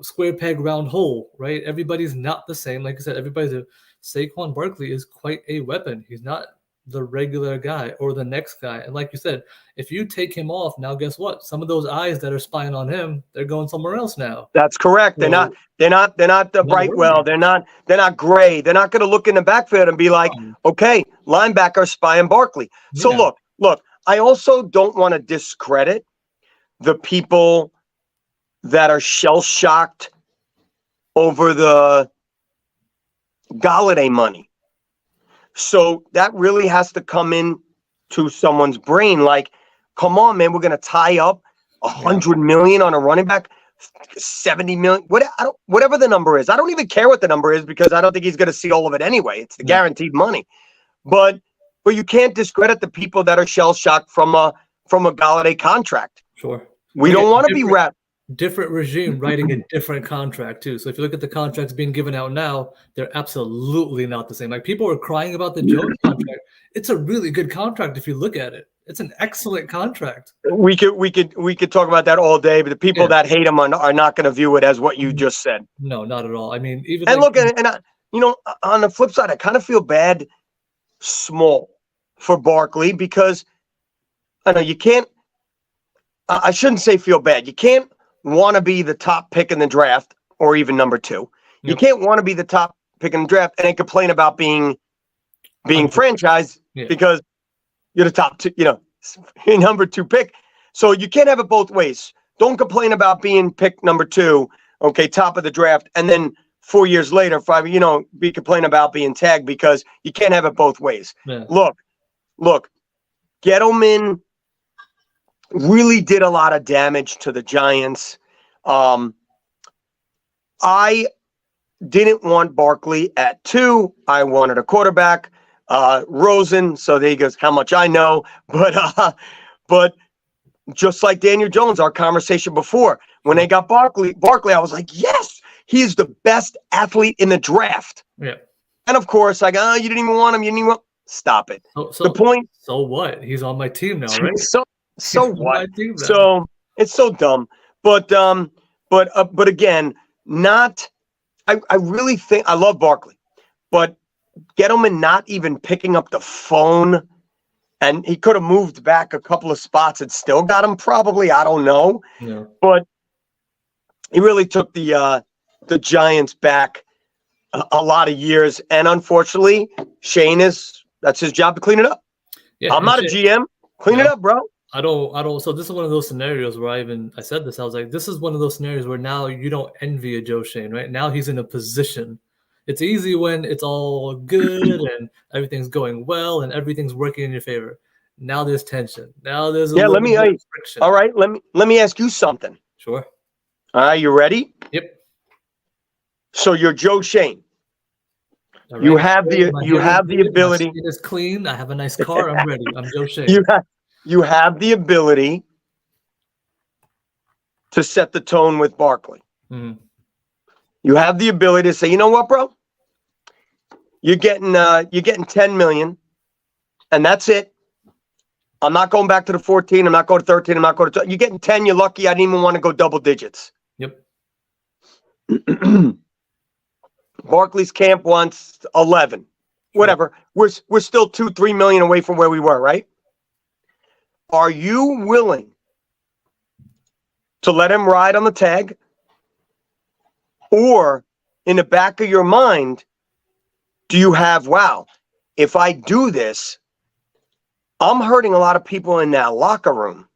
square peg, round hole, right? Everybody's not the same. Like I said, Saquon Barkley is quite a weapon. He's not the regular guy or the next guy. And like you said, if you take him off, now guess what? Some of those eyes that are spying on him, they're going somewhere else now. That's correct. They're not the Brightwell. They're not Gray. They're not going to look in the backfield and be like, okay, linebacker spying Barkley. So look, I also don't want to discredit the people that are shell shocked over the Galladay money. So that really has to come in to someone's brain. Like, come on, man, we're going to tie up $100 million on a running back, 70 million, whatever the number is. I don't even care what the number is because I don't think he's going to see all of it anyway. It's the guaranteed money. But you can't discredit the people that are shell shocked from a Galladay contract. Sure. We don't want to be wrapped. Different regime writing a different contract too. So if you look at the contracts being given out now, they're absolutely not the same. Like, people are crying about the Jones contract. It's a really good contract if you look at it. It's an excellent contract. We could talk about that all day, but the people that hate him are not going to view it as what you just said. No, not at all. I mean, even and on the flip side, I kind of feel bad, small, for Barkley, because I know you can't. I shouldn't say feel bad. You can't want to be the top pick in the draft or even number 2. You can't want to be the top pick in the draft and then complain about being franchised because you're the top 2, you're number 2 pick. So you can't have it both ways. Don't complain about being picked number 2, okay, top of the draft, and then 4 years later, be complaining about being tagged, because you can't have it both ways. Yeah. Look, Gettleman really did a lot of damage to the Giants. I didn't want Barkley at 2. I wanted a quarterback, Rosen. So there he goes, how much I know. But just like Daniel Jones, our conversation before, when they got Barkley, I was like, yes, he is the best athlete in the draft. Yeah. And of course, I go, you didn't even want him. You didn't even want. Stop it. The point. So what? He's on my team now, right? So what? So it's so dumb. But again, I really think I love Barkley, but Gettleman not even picking up the phone, and he could have moved back a couple of spots and still got him probably. I don't know. Yeah. But he really took the Giants back a lot of years, and unfortunately, Shane that's his job to clean it up. Yeah, I'm not a GM. Clean it up, bro. I don't. So this is one of those scenarios where I said this. I was like, this is one of those scenarios where now you don't envy a Joe Shane, right? Now he's in a position. It's easy when it's all good and everything's going well and everything's working in your favor. Now there's tension. Now there's bit of friction. All right, let me ask you something. Sure. All right, you ready? Yep. So you're Joe Shane. Right. You have the ability. My skin is clean. I have a nice car. I'm ready. I'm Joe Shane. You have the ability to set the tone with Barkley. Mm-hmm. You have the ability to say, you know what, bro? You're getting 10 million, and that's it. I'm not going back to the 14. I'm not going to 13. I'm not going to. You're getting 10. You're lucky. I didn't even want to go double digits. Yep. Barkley's camp wants 11. Whatever. We're still 2-3 million away from where we were, right? Are you willing to let him ride on the tag? Or in the back of your mind, do you have, wow, if I do this, I'm hurting a lot of people in that locker room.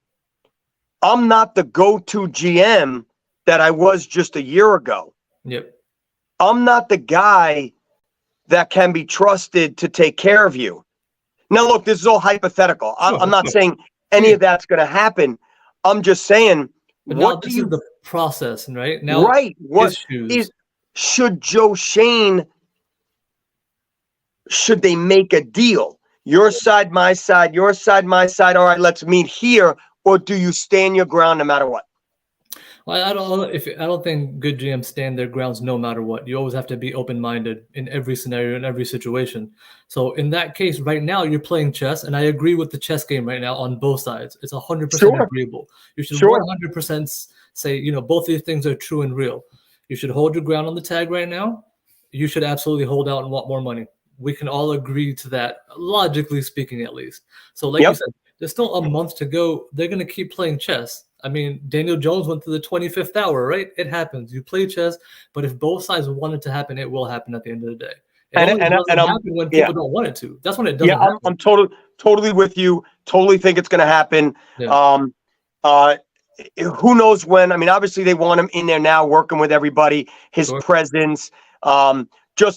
I'm not the go-to GM that I was just a year ago. Yep. I'm not the guy that can be trusted to take care of you. Now, look, this is all hypothetical. I'm not saying any of that's going to happen. I'm just saying, but what is the process, right? Now, right. What should Joe Shane, should they make a deal? Your side, my side, your side, my side. All right, let's meet here. Or do you stand your ground no matter what? Well, I don't think good GMs stand their grounds no matter what. You always have to be open-minded in every scenario, in every situation. So in that case, right now you're playing chess, and I agree with the chess game right now on both sides. It's 100% agreeable. You should 100% say, both of these things are true and real. You should hold your ground on the tag right now. You should absolutely hold out and want more money. We can all agree to that, logically speaking, at least. So like you said, there's still a month to go. They're going to keep playing chess. I mean, Daniel Jones went to the 25th hour, right? It happens. You play chess, but if both sides want it to happen, it will happen at the end of the day. It doesn't happen when people don't want it to. That's when it doesn't happen. I'm totally with you. Totally think it's going to happen. Yeah. who knows when? I mean, obviously they want him in there now, working with everybody. His Sure. presence,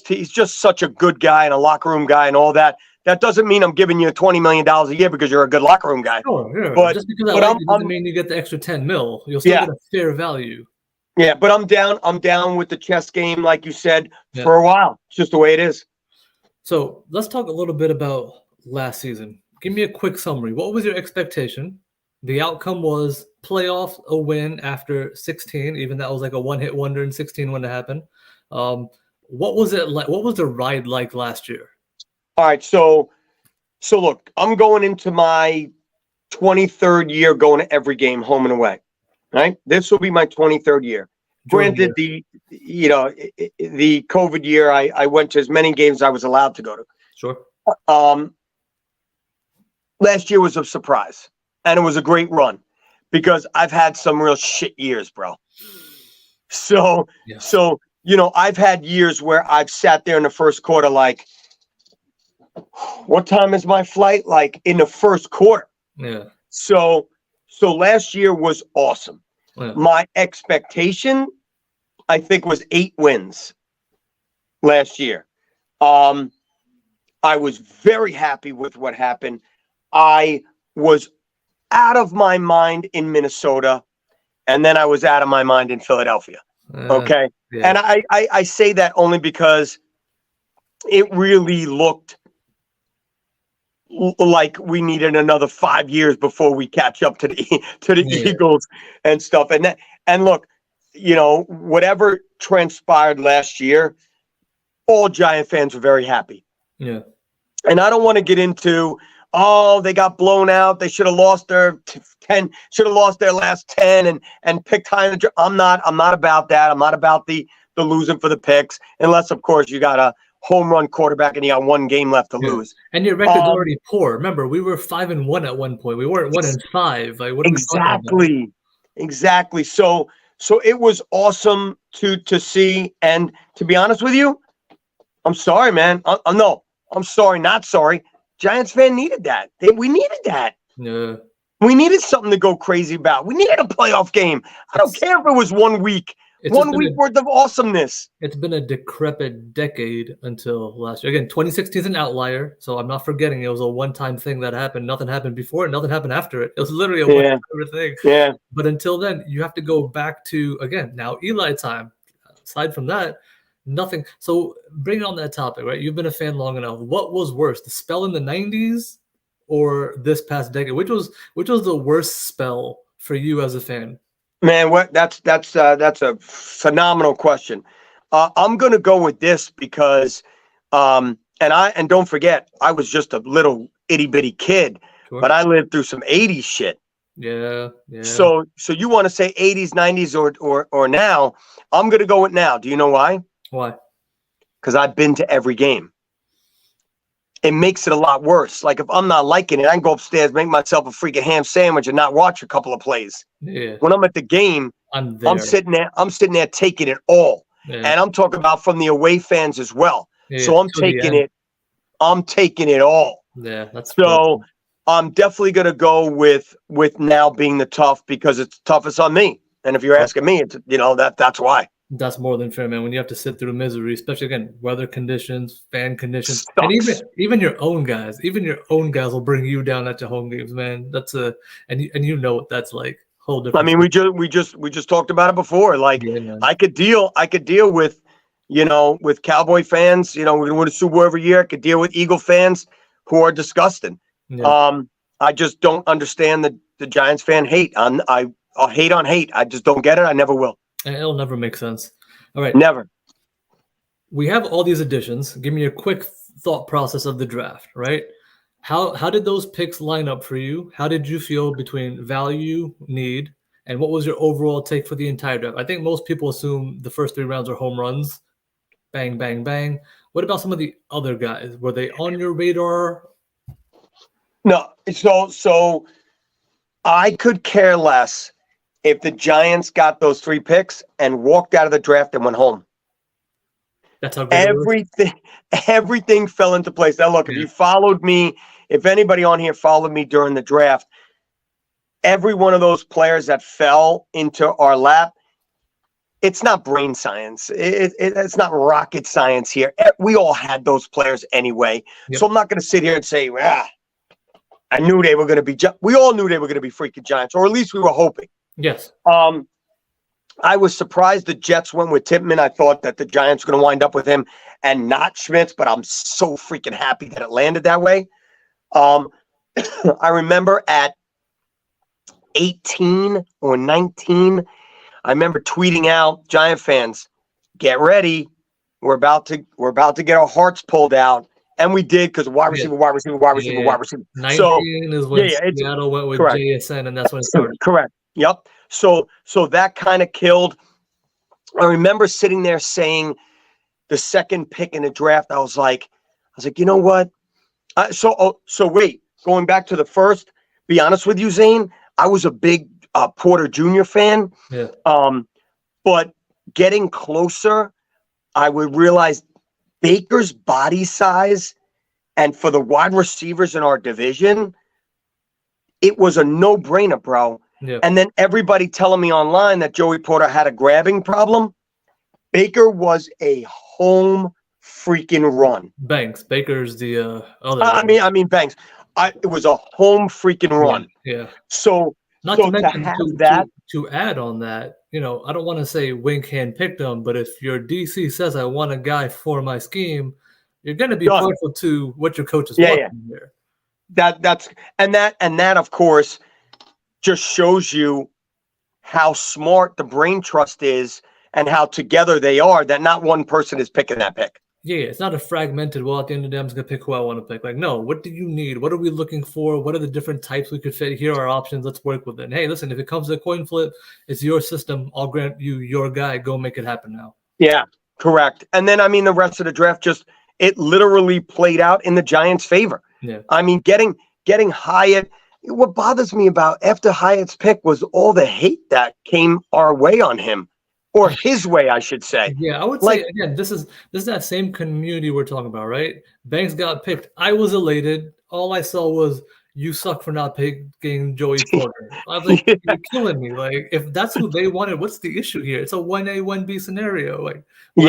he's just such a good guy and a locker room guy and all that. That doesn't mean I'm giving you $20 million a year because you're a good locker room guy. Sure, yeah. But Just because I like you doesn't mean you get the extra 10 mil. You'll still get a fair value. Yeah, but I'm down with the chess game, like you said, Yeah. for a while. It's just the way it is. So let's talk a little bit about last season. Give me a quick summary. What was your expectation? The outcome was playoff, a win after 16, even that was like a one-hit wonder in 16 when it happened. What was it like? What was the ride like last year? All right, so look, I'm going into my 23rd year going to every game, home and away. Right, this will be my 23rd year. Granted, the COVID year, I went to as many games as I was allowed to go to. Sure. Last year was a surprise, and it was a great run because I've had some real shit years, bro. So I've had years where I've sat there in the first quarter like, what time is my flight? Like in the first quarter. Yeah. So last year was awesome. Yeah. My expectation, I think, was 8 wins last year. I was very happy with what happened. I was out of my mind in Minnesota, and then I was out of my mind in Philadelphia. Okay. Yeah. And I say that only because it really looked like we needed another 5 years before we catch up to the Eagles and stuff. And look, whatever transpired last year, all Giant fans were very happy. Yeah. And I don't want to get into, they got blown out. They should have lost their 10, should have lost their last 10 and picked high. I'm not about that. I'm not about the losing for the picks, unless of course you got a home run quarterback and you got 1 game left to lose. And your record's already poor. Remember, we were 5-1 at one point. We weren't 1-5. Like, what are we talking about? Exactly. So it was awesome to see. And to be honest with you, I'm sorry, man. I'm sorry, not sorry. Giants fan needed that. We needed that. Yeah. We needed something to go crazy about. We needed a playoff game. I don't care if it was 1 week. 1 week worth of awesomeness. It's been a decrepit decade until last year. Again, 2016 is an outlier, so I'm not forgetting it was a one-time thing that happened. Nothing happened before it. Nothing happened after it. It was literally a one-time thing. Yeah. But until then, you have to go back to, again, now Eli time. Aside from that, nothing. So bring on that topic, right? You've been a fan long enough. What was worse, the spell in the 90s or this past decade? Which was the worst spell for you as a fan? Man, that's a phenomenal question. I'm gonna go with this because, and don't forget, I was just a little itty bitty kid, but I lived through some 80s shit. Yeah. So you want to say 80s, 90s, or now? I'm gonna go with now. Do you know why? Why? Because I've been to every game. It makes it a lot worse. Like if I'm not liking it, I can go upstairs, make myself a freaking ham sandwich, and not watch a couple of plays. Yeah. When I'm at the game, I'm sitting there taking it all, and I'm talking about from the away fans as well. Yeah. So I'm taking it. I'm taking it all. Yeah, that's so. Cool. I'm definitely gonna go with now being the tough because it's toughest on me. And if you're asking me, it's that's why. That's more than fair, man. When you have to sit through misery, especially again, weather conditions, fan conditions, Sucks. And even your own guys, will bring you down at your home games, man. That's and you know what that's like. Whole different. I mean, we just talked about it before. Like I could deal with, with Cowboy fans. We're gonna win a Super Bowl every year. I could deal with Eagle fans who are disgusting. Yeah. I just don't understand the Giants fan hate. I'll hate on hate. I just don't get it. I never will. It'll never make sense. All right. Never. We have all these additions. Give me a quick thought process of the draft, right? How did those picks line up for you? How did you feel between value, need, and what was your overall take for the entire draft? I think most people assume the first 3 rounds are home runs. Bang, bang, bang. What about some of the other guys? Were they on your radar? No. So I could care less if the Giants got those 3 picks and walked out of the draft and went home. That's how good everything fell into place. Now, look, if you followed me, if anybody on here followed me during the draft, every one of those players that fell into our lap, it's not brain science. It's not rocket science here. We all had those players anyway. Yep. So I'm not going to sit here and say, I knew they were going to be. We all knew they were going to be freaking Giants, or at least we were hoping. Yes. I was surprised the Jets went with Tippmann. I thought that the Giants were going to wind up with him and not Schmitz, but I'm so freaking happy that it landed that way. I remember at 18 or 19, I remember tweeting out, Giant fans, get ready. We're about to get our hearts pulled out. And we did, because wide receiver. 19 So, is when Seattle went with correct. JSN, and that's when it started. Correct. Yep. So that kind of killed. I remember sitting there saying the second pick in the draft, I was like, you know what? So wait, going back to the first, be honest with you, Zain, I was a big Porter Jr. fan. Yeah. But getting closer, I would realize Baker's body size, and for the wide receivers in our division, it was a no-brainer, bro. Yeah. And then everybody telling me online that Joey Porter had a grabbing problem. Baker was a home freaking run. Baker's the other. I mean Banks. It was a home freaking run. Yeah. So not to mention to add on that, I don't want to say Wink hand picked him, but if your DC says I want a guy for my scheme, you're going to be partial to what your coach is wanting here. That of course just shows you how smart the brain trust is and how together they are, that not one person is picking that pick. Yeah, it's not a fragmented, well, at the end of the day, I'm just going to pick who I want to pick. Like, no, what do you need? What are we looking for? What are the different types we could fit? Here are our options. Let's work with it. And hey, listen, if it comes to a coin flip, it's your system. I'll grant you your guy. Go make it happen now. Yeah, correct. And then, the rest of the draft it literally played out in the Giants' favor. Yeah. Getting Hyatt. What bothers me about after Hyatt's pick was all the hate that came our way on him, or his way, I should say. Yeah, I would say again, this is that same community we're talking about, right? Banks got picked. I was elated. All I saw was you suck for not picking Joey Porter. I was like, you're killing me. Like, if that's who they wanted, what's the issue here? It's a 1A, 1B scenario. Like, he's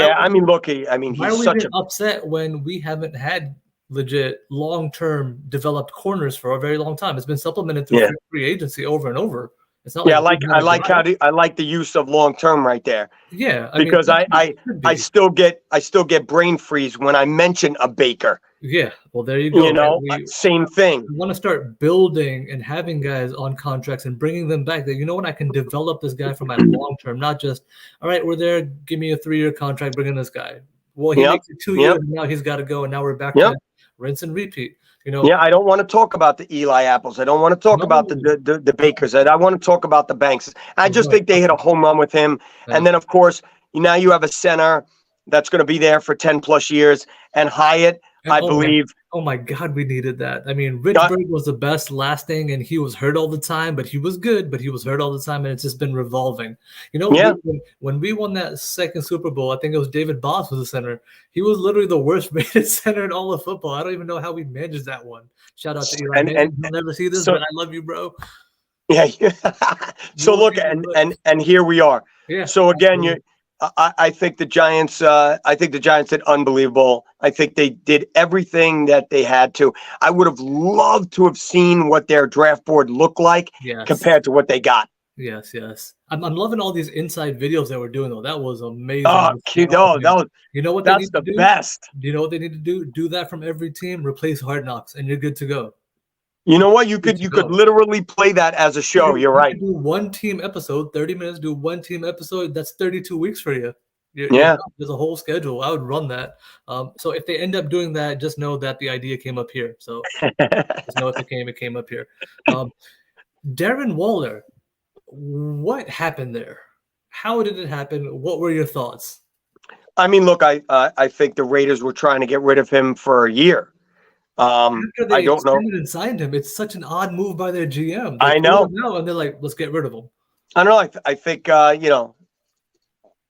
such a upset when we haven't had legit long-term developed corners for a very long time. It's been supplemented through free agency over and over. It's not I like the use of long-term right there. Yeah, because I still get brain freeze when I mention a Baker. Yeah, well, there you go. Same thing. We want to start building and having guys on contracts and bringing them back. That I can develop this guy for my long-term, not just all right. We're there. Give me a 3-year contract. Bring in this guy. Well, he makes it 2 years, and now he's got to go, and now we're back to rinse and repeat. Yeah, I don't want to talk about the Eli Apples. I don't want to talk about the Bakers. I want to talk about the Banks. I just think they hit a home run with him. Yeah. And then, of course, now you have a center that's going to be there for 10 plus years. And Hyatt, I believe. Oh my God, we needed that. Richburg was the best lasting, and he was hurt all the time, but he was good, but he was hurt all the time, and it's just been revolving. When we won that second Super Bowl, I think it was David Boss was the center. He was literally the worst rated center in all of football. I don't even know how we managed that one. Shout out to Eli. You'll never see this, but I love you, bro. Yeah. So look, and here we are. Yeah. So again, I think the Giants. Did unbelievable. I think they did everything that they had to. I would have loved to have seen what their draft board looked like compared to what they got. Yes. I'm loving all these inside videos that we're doing though. That was amazing. Oh, that was. You know what? That's the best. Do you know what they need to do? Do that from every team. Replace Hard Knocks, and you're good to go. You know what? You could literally play that as a show. You're right. Do one team episode, 30 minutes. Do one team episode. That's 32 weeks for you. There's a whole schedule. I would run that. So if they end up doing that, just know that the idea came up here. So just know if it came up here. Darren Waller, what happened there? How did it happen? What were your thoughts? Look, I think the Raiders were trying to get rid of him for a year. I don't know. And signed him. It's such an odd move by their GM. I know. And they're like, let's get rid of him. I don't know. I think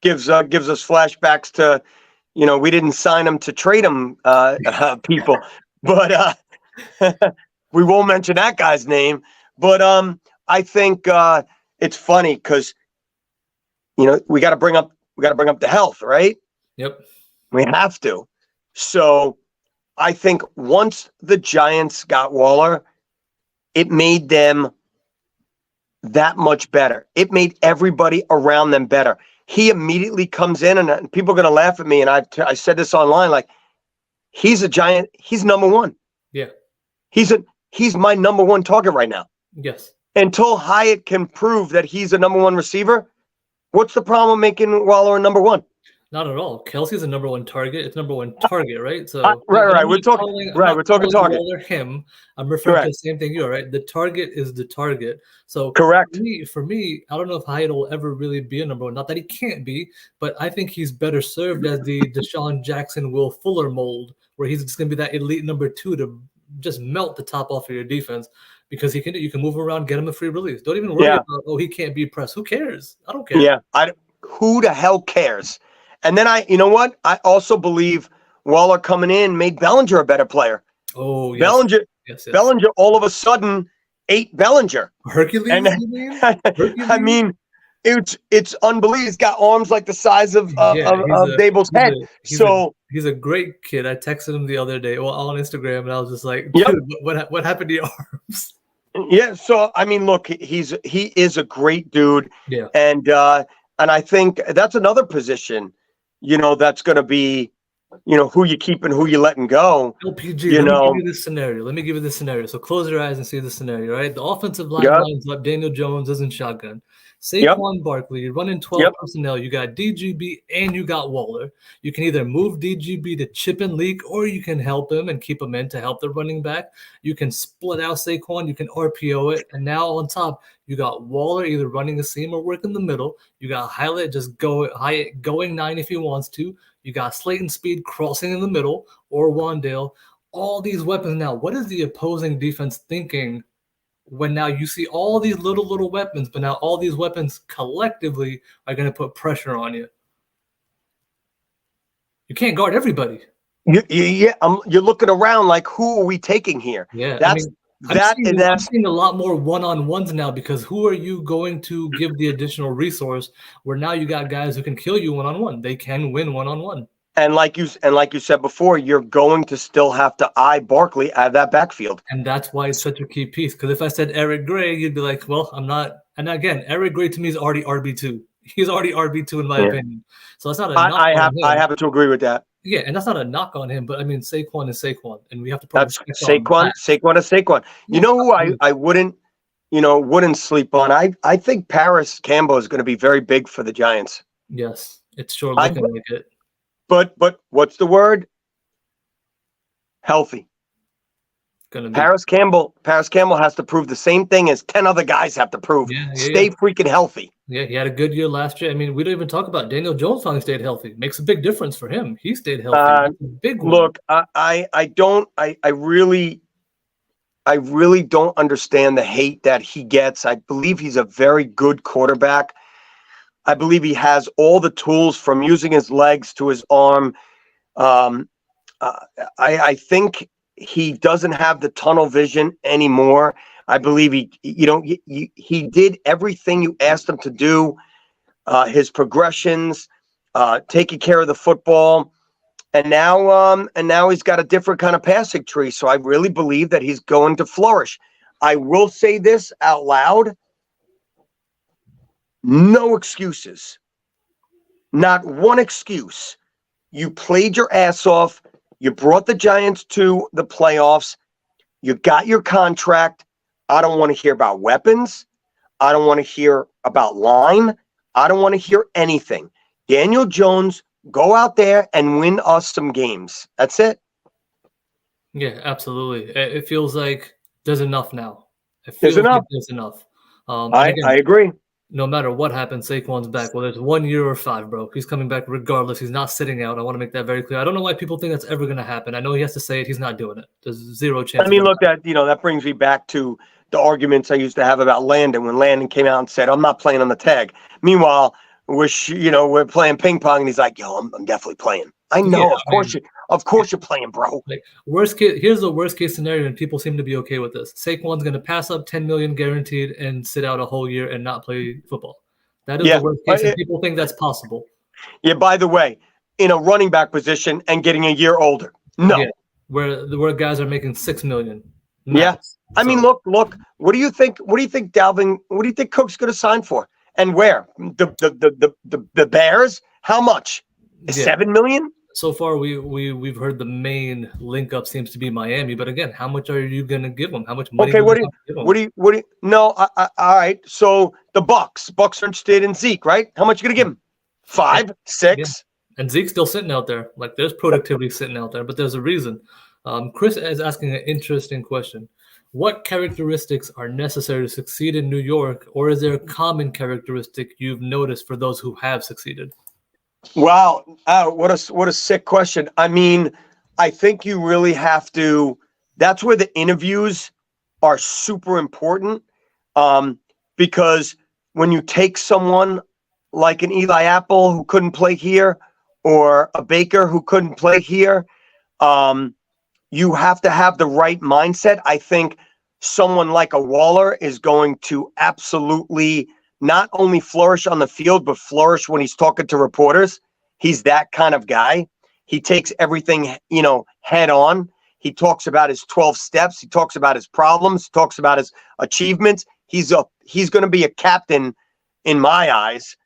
gives us flashbacks to, we didn't sign him to trade him, people, but we won't mention that guy's name. But I think it's funny because we got to bring up the health, right? Yep. We have to. So I think once the Giants got Waller, it made them that much better. It made everybody around them better. He immediately comes in, and people are going to laugh at me. And I said this online, like, he's a Giant. He's number one. Yeah. He's my number one target right now. Yes. Until Hyatt can prove that he's a number one receiver, what's the problem making Waller a number one? Not at all. Kelsey's a number one target. It's number one target, right? So right. We're talking target. Waller him. I'm referring to the same thing you are, right? The target is the target. So correct. For me, I don't know if Hyatt will ever really be a number one. Not that he can't be, but I think he's better served as the Deshaun Jackson, Will Fuller mold, where he's just going to be that elite number two to just melt the top off of your defense. Because you can move around, get him a free release. Don't even worry about, he can't be pressed. Who cares? I don't care. Yeah, who the hell cares? And then you know what? I also believe Waller coming in made Bellinger a better player. Oh, yes. Bellinger, yes. Bellinger all of a sudden ate Bellinger. Hercules, and, Hercules? I mean, it's unbelievable. He's got arms like the size of Dable's head. He's a great kid. I texted him the other day on Instagram, and I was just like, dude, what happened to your arms? Yeah, so I mean, look, he is a great dude. Yeah. And I think that's another position, that's going to be, who you keep and who you letting go. LPG, let me give you this scenario. So close your eyes and see the scenario, right? The offensive line lines up. Daniel Jones is in shotgun. Saquon Barkley, you're running 12 personnel. You got DGB and you got Waller. You can either move DGB to chip and leak, or you can help him and keep him in to help the running back. You can split out Saquon. You can RPO it. And now on top, you got Waller either running a seam or working the middle. You got Hyatt going 9 if he wants to. You got Slayton Speed crossing in the middle, or Wandale. All these weapons now. What is the opposing defense thinking when now you see all these little weapons, but now all these weapons collectively are going to put pressure on you? You can't guard everybody. You're looking around like, who are we taking here? Yeah, I'm seeing a lot more one-on-ones now, because who are you going to give the additional resource where now you got guys who can kill you one-on-one? They can win one-on-one. And like you said before, you're going to still have to eye Barkley out of that backfield. And that's why it's such a key piece. Because if I said Eric Gray, you'd be like, well, I'm not. And again, Eric Gray to me is already RB2. He's already RB2 in my opinion. So that's not a knock on him. I happen to agree with that. Yeah, and that's not a knock on him, but I mean, Saquon is Saquon, and we have to put Saquon is Saquon. You know who I wouldn't sleep on? I think Paris Campbell is going to be very big for the Giants. Yes, it's sure looking like it. But what's the word? Healthy. Paris Campbell has to prove the same thing as 10 other guys have to prove. Stay freaking healthy. Yeah, he had a good year last year. I mean, we don't even talk about Daniel Jones finally stayed healthy. Makes a big difference for him. He stayed healthy. Big one. Look, I really don't understand the hate that he gets. I believe he's a very good quarterback. I believe he has all the tools, from using his legs to his arm. I think he doesn't have the tunnel vision anymore. I believe he did everything you asked him to do. His progressions, taking care of the football, and now he's got a different kind of passing tree. So I really believe that he's going to flourish. I will say this out loud. No excuses. Not one excuse. You played your ass off. You brought the Giants to the playoffs. You got your contract. I don't want to hear about weapons. I don't want to hear about line. I don't want to hear anything. Daniel Jones, go out there and win us some games. That's it. Yeah, absolutely. It feels like there's enough now. There's enough. I agree. No matter what happens, Saquon's back. Whether it's 1 year or 5, bro, he's coming back regardless. He's not sitting out. I want to make that very clear. I don't know why people think that's ever going to happen. I know he has to say it. He's not doing it. There's zero chance. I mean, look, that brings me back to the arguments I used to have about Landon when Landon came out and said, I'm not playing on the tag. Meanwhile, wish, we're playing ping pong. And he's like, yo, I'm definitely playing. I know, Yeah, of course you're playing, bro. like worst case, here's the worst case scenario, and people seem to be okay with this. Saquon's going to pass up 10 million guaranteed and sit out a whole year and not play football. That is Yeah. the worst case, and people think that's possible. Yeah, by the way, in a running back position and getting a year older. No. Yeah, where guys are making 6 million. Yeah. Max. I mean, look, what do you think Dalvin, what do you think Cook's going to sign for? And where? The Bears? How much? 7 million? So far, we've heard the main link up seems to be Miami, but again, how much are you going to give them? How much money? Okay, what do you? No, all right. So the Bucks are interested in Zeke, right? How much are you going to give him? 5, 6? Yeah. And Zeke's still sitting out there. Like there's productivity sitting out there, but there's a reason. Chris is asking an interesting question. What characteristics are necessary to succeed in New York, or is there a common characteristic you've noticed for those who have succeeded? Wow, what a sick question. I mean, I think you really have to. That's where the interviews are super important, because when you take someone like an Eli Apple who couldn't play here, or a Baker who couldn't play here, you have to have the right mindset. I think someone like a Waller is going to absolutely not only flourish on the field, but flourish when he's talking to reporters. He's that kind of guy. He takes everything, head on. He talks about his 12 steps. He talks about his problems. He talks about his achievements. He's going to be a captain in my eyes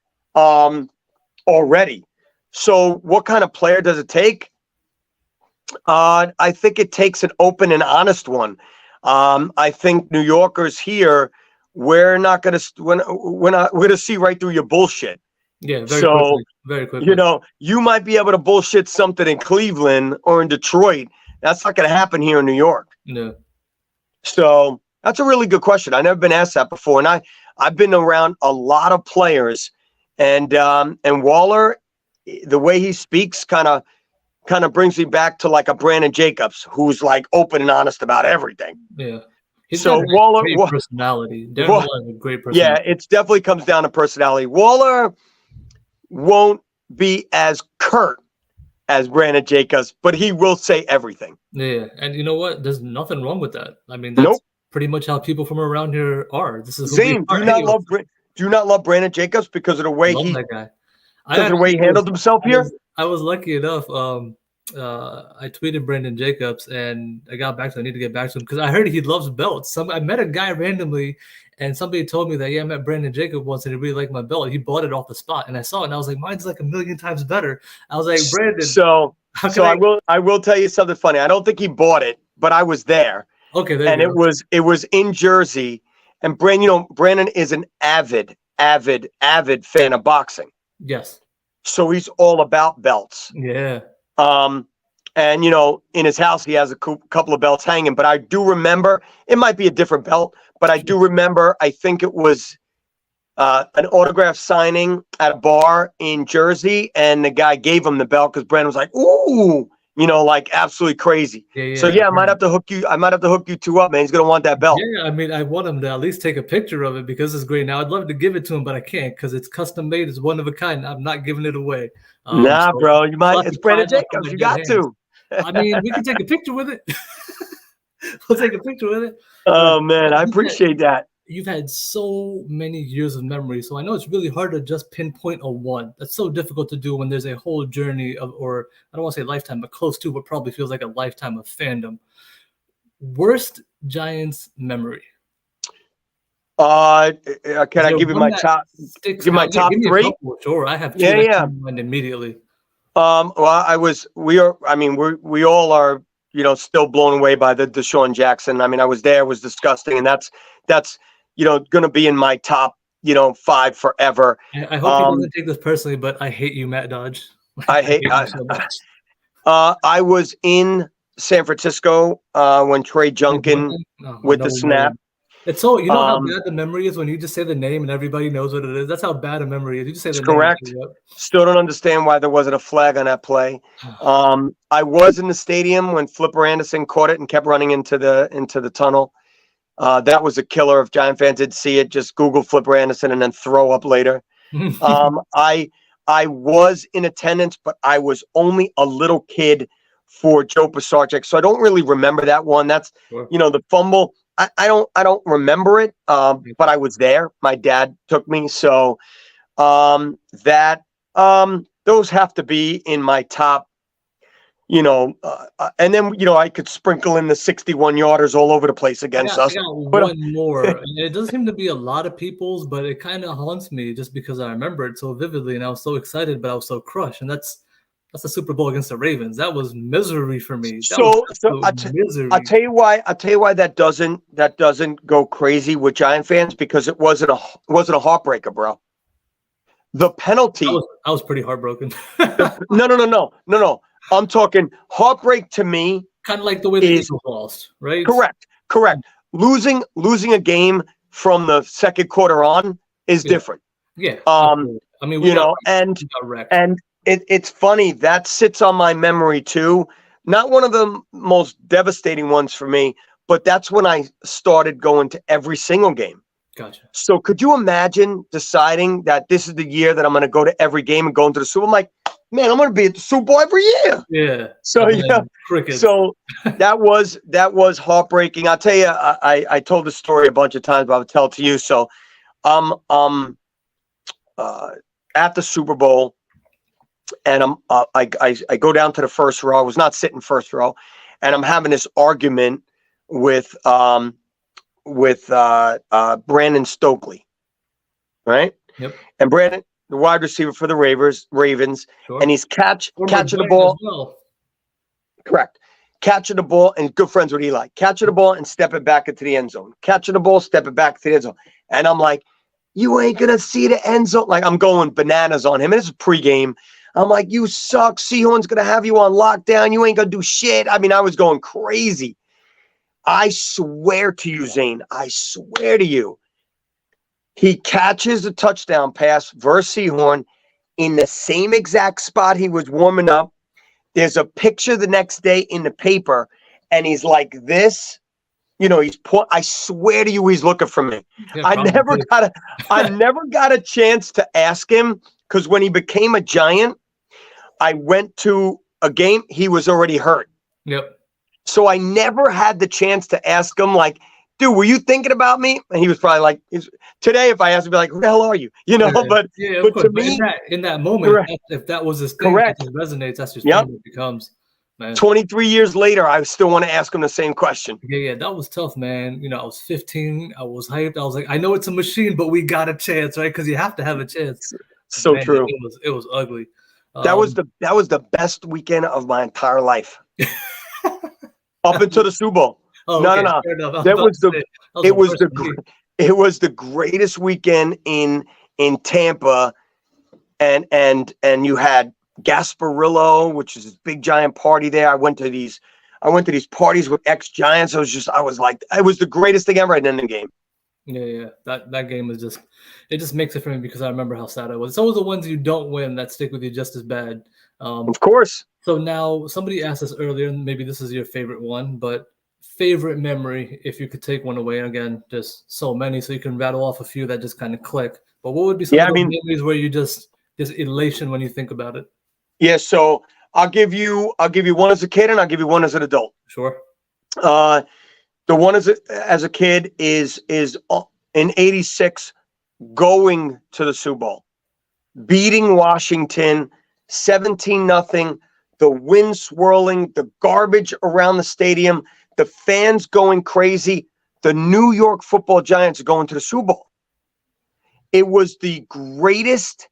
already. So what kind of player does it take? I think it takes an open and honest one. I think New Yorkers here, we're not going to see right through your bullshit. Yeah, very quickly. You might be able to bullshit something in Cleveland or in Detroit. That's not going to happen here in New York. No. So that's a really good question. I've never been asked that before, and I've been around a lot of players, and Waller, the way he speaks, kind of brings me back to like a Brandon Jacobs, who's like open and honest about everything. Yeah. Waller, great personality. Waller has a great personality. Yeah, it definitely comes down to personality. Waller won't be as curt as Brandon Jacobs, but he will say everything. Yeah, and you know what? There's nothing wrong with that. I mean, that's pretty much how people from around here are. This is Zain. Do you not love Brandon Jacobs because of the way he handled himself here? I was lucky enough. I tweeted Brandon Jacobs, and I got back to him. I need to get back to him because I heard he loves belts. I met a guy randomly, and somebody told me that, I met Brandon Jacobs once, and he really liked my belt. He bought it off the spot, and I saw it, and I was like, mine's like 1,000,000 times better. I was like, Brandon. I will tell you something funny. I don't think he bought it, but I was there. Okay, it was in Jersey, and Brandon is an avid fan of boxing. Yes. So he's all about belts. Yeah. And in his house he has a couple of belts hanging, but I do remember, it might be a different belt, but I do remember, I think it was an autograph signing at a bar in Jersey, and the guy gave him the belt because Brandon was like, ooh, like absolutely crazy. Yeah. So I might have to hook you two up, man. He's gonna want that belt. Yeah, I mean, I want him to at least take a picture of it because it's great. Now I'd love to give it to him, but I can't because it's custom made. It's one of a kind. I'm not giving it away. Bro, you might. It's Brandon Jacobs. You got to. I mean, we can take a picture with it. We'll take a picture with it. Oh man, I appreciate that. You've had so many years of memory, so I know it's really hard to just pinpoint a one. That's so difficult to do when there's a whole journey or I don't want to say lifetime, but close to what probably feels like a lifetime of fandom. Worst Giants memory? Can I give you my top? Give my top three. Sure, I have two in mind immediately. We all are, still blown away by the Deshaun Jackson. I mean, I was there, it was disgusting, and that's going to be in my top, 5 forever. I hope he doesn't take this personally, but I hate you, Matt Dodge. I hate you so much. I was in San Francisco when Trey Junkin with the snap. It's so how bad the memory is when you just say the name and everybody knows what it is. That's how bad a memory is. You just say the name. Correct. Still don't understand why there wasn't a flag on that play. I was in the stadium when Flipper Anderson caught it and kept running into the tunnel. That was a killer. If Giant fans did see it, just Google Flipper Anderson and then throw up later. I was in attendance, but I was only a little kid for Joe Pisarcik, so I don't really remember that one. That's Sure. the fumble. I don't remember it, but I was there. My dad took me, so that those have to be in my top. And then I could sprinkle in the 61-yarders all over the place against I us. got But one more. And it doesn't seem to be a lot of people's, but it kind of haunts me just because I remember it so vividly, and I was so excited, but I was so crushed. And that's the Super Bowl against the Ravens. That was misery for me. That was so absolute misery. I'll tell you why. That doesn't go crazy with Giant fans, because it wasn't a heartbreaker, bro. The penalty. I was pretty heartbroken. No. I'm talking heartbreak to me. Kind of like the way the Eagles lost, right? Correct. Losing a game from the second quarter on is different. Yeah. Absolutely. I mean, we got wrecked. And it's funny that sits on my memory too. Not one of the most devastating ones for me, but that's when I started going to every single game. Gotcha. So could you imagine deciding that this is the year that I'm going to go to every game and go into the Super Bowl? I'm like, man, I'm going to be at the Super Bowl every year. Yeah. So so that was heartbreaking. I'll tell you, I told the story a bunch of times, but I'll tell it to you. So at the Super Bowl, and I go down to the first row. I was not sitting first row, and I'm having this argument with Brandon Stokely, right? Yep. And Brandon, the wide receiver for the Ravens, Sure. and he's catching the ball. Well. Correct. Catching the ball, and good friends with Eli. Catching the ball and step it back into the end zone. Catching the ball, step it back to the end zone. And I'm like, you ain't gonna see the end zone. Like, I'm going bananas on him. And it's a pregame. I'm like, you suck. Seahorn's gonna have you on lockdown. You ain't gonna do shit. I mean, I was going crazy. I swear to you, Zain, I swear to you, he catches a touchdown pass versus Seahorn in the same exact spot he was warming up. There's a picture the next day in the paper, and he's like this. I swear to you, he's looking for me. Yeah, I never got a chance to ask him, because when he became a Giant, I went to a game. He was already hurt. Yep. So I never had the chance to ask him, like, dude, were you thinking about me? And he was probably like, today, if I asked him, be like, who the hell are you? But to me, in that moment, if that was his thing, if it resonates, that's just what it becomes. Man. 23 years later, I still want to ask him the same question. Yeah, that was tough, man. I was 15. I was hyped. I was like, I know it's a machine, but we got a chance, right? Because you have to have a chance. So man, true. It was ugly. That was the best weekend of my entire life. Up until the Super Bowl. Oh, no. It was the greatest weekend in Tampa, and you had Gasparillo, which is this big giant party there. I went to these parties with ex-Giants. I was like, it was the greatest thing ever in the game. Yeah. That game was it just makes it for me, because I remember how sad I was. It's always the ones you don't win that stick with you just as bad. Of course. So now somebody asked us earlier, and maybe this is your favorite one, but favorite memory, if you could take one away. And again, just so many, so you can rattle off a few that just kind of click. But what would be some of those memories where you just elation when you think about it? Yeah, so I'll give you one as a kid, and I'll give you one as an adult. Sure. The one as a kid is in '86, going to the Super Bowl, beating Washington 17-0, the wind swirling, the garbage around the stadium, the fans going crazy. The New York Football Giants are going to the Super Bowl. It was the greatest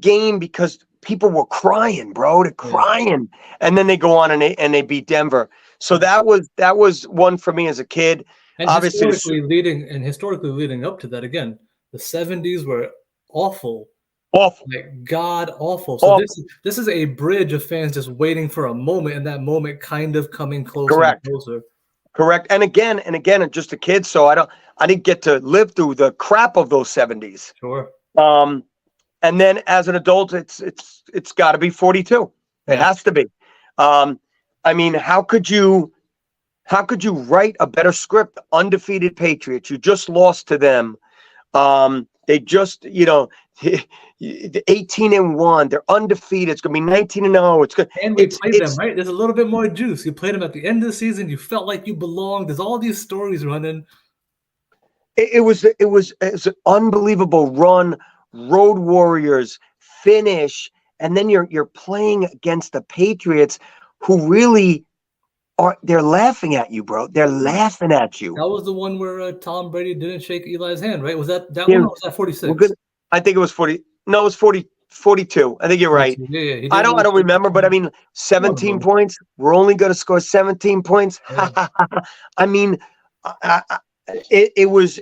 game, because people were crying, bro. They're crying. And then they go on and they beat Denver. So that was one for me as a kid. And obviously historically leading up to that, again, the 70s were awful. Like god awful. So this is a bridge of fans just waiting for a moment, and that moment kind of coming closer and closer. Correct. And again, just a kid, so I didn't get to live through the crap of those 70s. Sure. And then as an adult, it's got to be 42. It has to be. I mean, how could you write a better script? Undefeated Patriots. You just lost to them. They just, 18-1. They're undefeated. It's going to be 19-0. It's good. And we played them, right? There's a little bit more juice. You played them at the end of the season. You felt like you belonged. There's all these stories running. It was an unbelievable run. Road Warriors finish, and then you're playing against the Patriots, who really they're laughing at you, bro. They're laughing at you. That was the one where Tom Brady didn't shake Eli's hand, right? Was that one or was that 46? I think it was 40. No, it was 40, 42. I think you're right. Yeah. I don't remember, but I mean, 17 points. We're only going to score 17 points. Yeah. I mean, it was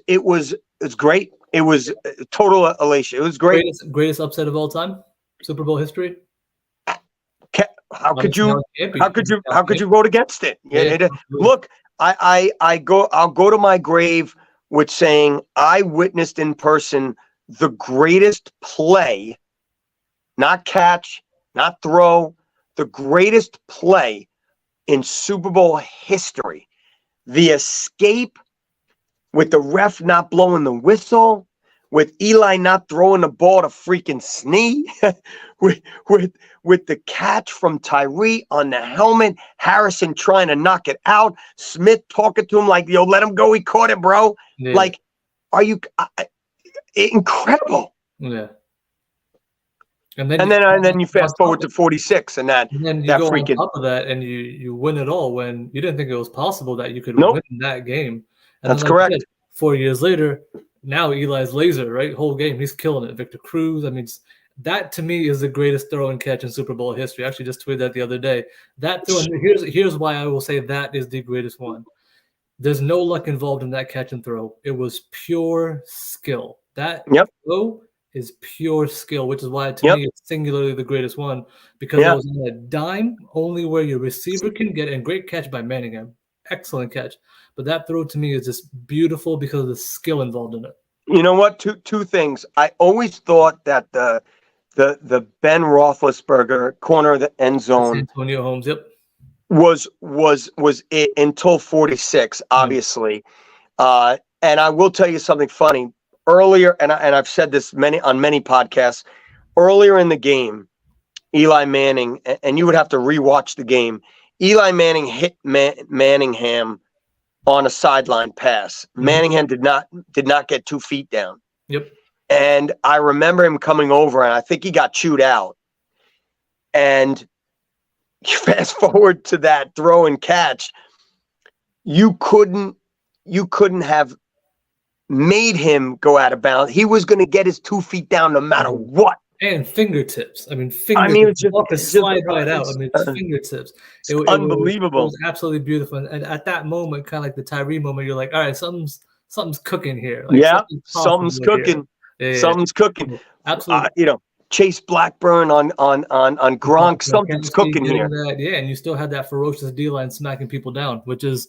great. It was total elation. It was great. Greatest upset of all time, Super Bowl history. How could you vote against it? Yeah, look, I'll go to my grave with saying I witnessed in person the greatest play, not catch, not throw, the greatest play in Super Bowl history. The escape with the ref not blowing the whistle, with Eli not throwing the ball to freaking Snee, with the catch from Tyree on the helmet, Harrison trying to knock it out, Smith talking to him like, yo, let him go, he caught it, bro. Yeah. Like, are you incredible? Yeah. And then you fast forward to 46, and then you that go freaking on top of that, and you win it all when you didn't think it was possible that you could win that game. And that's correct. 4 years later, now Eli's laser, right? Whole game, he's killing it. Victor Cruz, I mean, that to me is the greatest throw and catch in Super Bowl history. I actually just tweeted that the other day. That throw, and here's why I will say that is the greatest one. There's no luck involved in that catch and throw. It was pure skill. That throw is pure skill, which is why to me it's singularly the greatest one, because it was on a dime, only where your receiver can get, and great catch by Manningham. Excellent catch. But that throw to me is just beautiful because of the skill involved in it. You know what? Two things. I always thought that the Ben Roethlisberger corner of the end zone, Antonio Holmes, was it until 46, obviously. And I will tell you something funny. Earlier, and I've said this on many podcasts, earlier in the game, Eli Manning, and you would have to rewatch the game. Eli Manning hit Manningham on a sideline pass. Manningham did not get 2 feet down. Yep. And I remember him coming over, and I think he got chewed out. And fast forward to that throw and catch, you couldn't have made him go out of bounds. He was going to get his 2 feet down no matter what. And fingertips. Fingertips. It's slide right out. It's fingertips. It's unbelievable. It was absolutely beautiful. And at that moment, kind of like the Tyree moment, you're like, all right, something's cooking here. Like, something's cooking. Yeah. Something's cooking. Absolutely. Chase Blackburn on Gronk. Something's cooking here. And you still had that ferocious D-line smacking people down, which is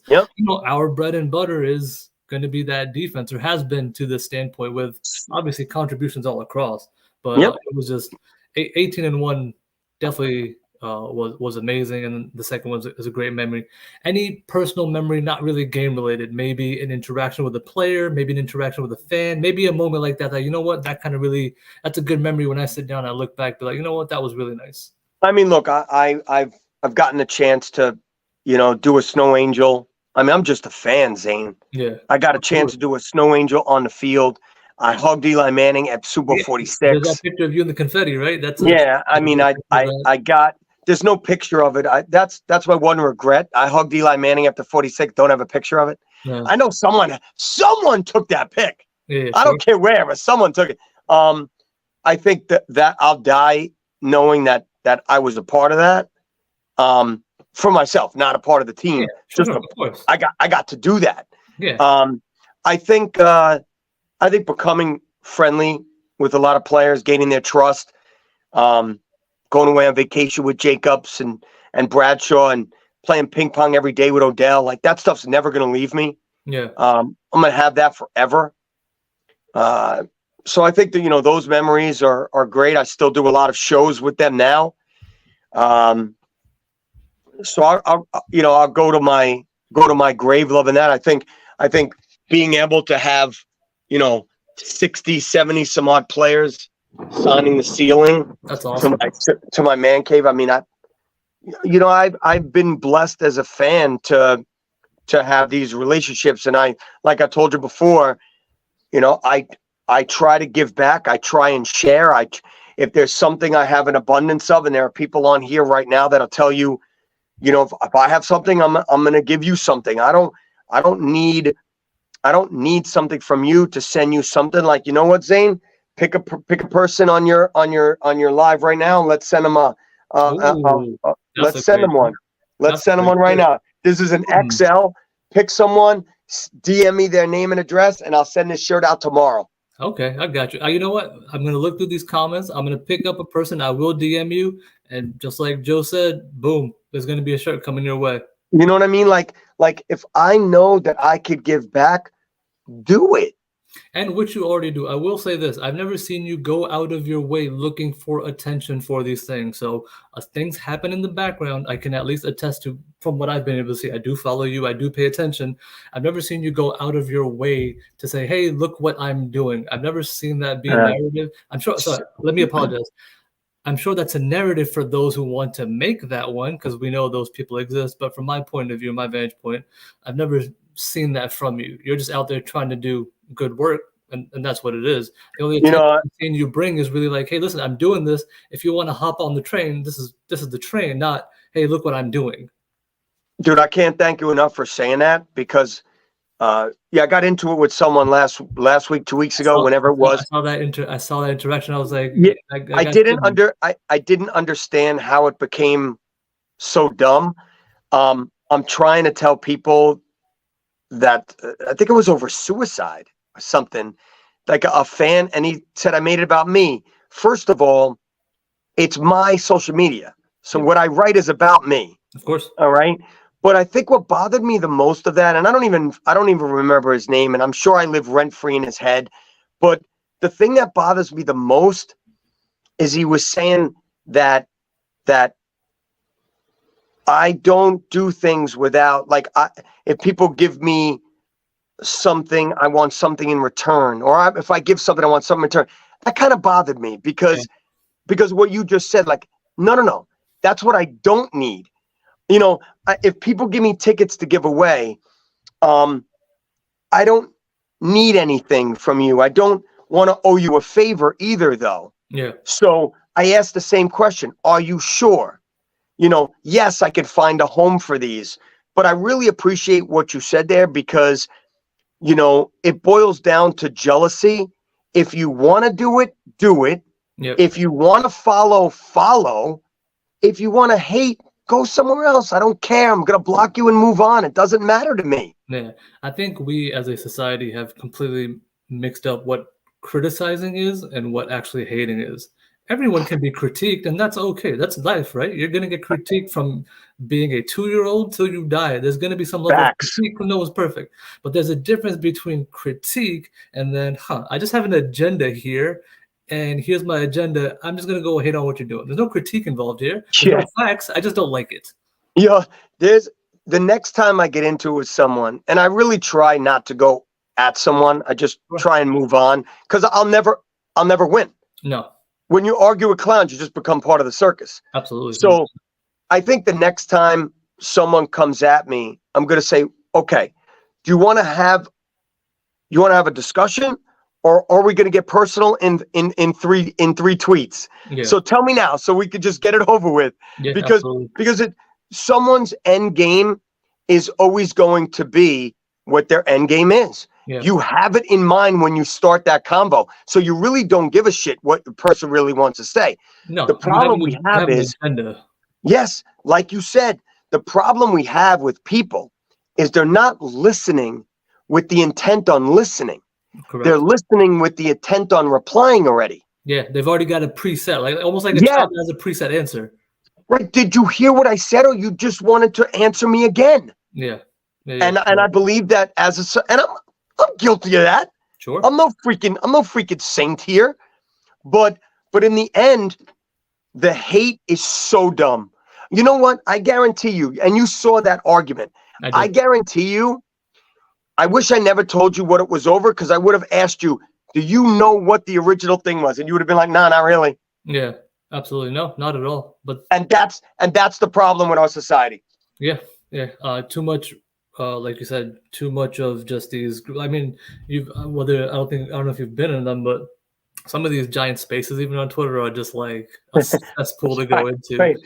our bread and butter is going to be that defense, or has been to this standpoint, with obviously contributions all across. But it was just 18-1 definitely was amazing. And the second one is a great memory. Any personal memory, not really game related, maybe an interaction with a player, maybe an interaction with a fan, maybe a moment like that, you know what, that kind of really, that's a good memory when I sit down, I look back, be like, you know what, that was really nice. I mean, look, I've gotten a chance to, do a snow angel. I mean, I'm just a fan, Zain. Yeah. I got a chance to do a snow angel on the field. I hugged Eli Manning at Super Bowl 46. There's that picture of you in the confetti, right? I got. There's no picture of it. That's my one regret. I hugged Eli Manning after 46. Don't have a picture of it. Yeah. I know someone took that pic. Yeah, I don't care where, but someone took it. I think that I'll die knowing that I was a part of that. For myself, not a part of the team. Yeah, of course. I got to do that. Yeah. I think becoming friendly with a lot of players, gaining their trust, going away on vacation with Jacobs and Bradshaw, and playing ping pong every day with Odell, like that stuff's never going to leave me. Yeah. I'm going to have that forever. So I think that, those memories are great. I still do a lot of shows with them now. So I'll go to my grave loving that. I think being able to have, 60, 70 some odd players signing the ceiling That's awesome. to my man cave. I mean, I've been blessed as a fan to have these relationships, and like I told you before, I try to give back. I try and share. If there's something I have an abundance of, and there are people on here right now that'll tell you, if I have something, I'm going to give you something. I don't need something from you to send you something. Like, you know what, Zain? Pick a person on your live right now, and let's send them let's send them one. Let's send them one right now. This is an XL. Pick someone, DM me their name and address, and I'll send this shirt out tomorrow. Okay, I got you. You know what? I'm going to look through these comments. I'm going to pick up a person. I will DM you. And just like Joe said, boom, there's going to be a shirt coming your way. You know what I mean? Like if I know that I could give back, do it. And which you already do. I will say this. I've never seen you go out of your way looking for attention for these things. So things happen in the background. I can at least attest to, from what I've been able to see. I do follow you. I do pay attention. I've never seen you go out of your way to say, hey, look what I'm doing. I've never seen that be a narrative. I'm sure. Sorry, let me apologize. I'm sure that's a narrative for those who want to make that one, because we know those people exist. But from my point of view, my vantage point, I've never seen that from you. You're just out there trying to do good work, and that's what it is. The only thing you bring is really like, hey, listen, I'm doing this. If you want to hop on the train, this is the train, not, hey, look what I'm doing. Dude, I can't thank you enough for saying that, because I got into it with someone last week, 2 weeks ago, whenever it was. I saw that interaction. I was like, yeah, I didn't understand how it became so dumb. I'm trying to tell people that I think it was over suicide or something, like a fan, and he said I made it about me. First of all, it's my social media, so what I write is about me, of course. All right. But I think what bothered me the most of that, and I don't even remember his name, and I'm sure I live rent free in his head, but the thing that bothers me the most is he was saying that I don't do things without, like, if people give me something, I want something in return, or if I give something, I want something in return. That kind of bothered me because what you just said, like, no, that's what I don't need. If people give me tickets to give away, I don't need anything from you. I don't want to owe you a favor either, though. Yeah. So I asked the same question. Are you sure? Yes, I could find a home for these, but I really appreciate what you said there, because, it boils down to jealousy. If you want to do it, do it. Yep. If you want to follow. If you want to hate, go somewhere else. I don't care. I'm going to block you and move on. It doesn't matter to me. Yeah. I think we as a society have completely mixed up what criticizing is and what actually hating is. Everyone can be critiqued, and that's okay. That's life, right? You're going to get critiqued from being a 2-year-old till you die. There's going to be some level of critique. No one's perfect. But there's a difference between critique and then, I just have an agenda here, and here's my agenda. I'm just going to go hate on what you're doing. There's no critique involved here. There's no facts. I just don't like it. Yeah, there's the next time I get into it with someone, and I really try not to go at someone. I just try and move on, because I'll never win. No. When you argue with clowns, you just become part of the circus. Absolutely. So I think the next time someone comes at me, I'm going to say, okay, do you want to have a discussion, or are we going to get personal in three tweets? Yeah. So tell me now, so we could just get it over with. Yeah, because someone's end game is always going to be what their end game is. Yeah. You have it in mind when you start that convo, so you really don't give a shit what the person really wants to say. No, the problem we have is, yes, like you said, the problem we have with people is they're not listening with the intent on listening. Correct. They're listening with the intent on replying already. Yeah, they've already got a preset, like almost like a child has a preset answer. Right? Did you hear what I said, or you just wanted to answer me again? Yeah. And I believe that and I'm guilty of that. Sure. I'm no freaking saint here. But in the end, the hate is so dumb. You know what? I guarantee you, and you saw that argument. I guarantee you, I wish I never told you what it was over, because I would have asked you, Do you know what the original thing was? And you would have been like, no, not really. Yeah, absolutely. No, not at all. But And that's the problem with our society. yeah, yeah. Too much, like you said, too much of just these. I mean, you've whether I don't know if you've been in them, but some of these giant spaces, even on Twitter, are just like a cesspool to go into. Wait,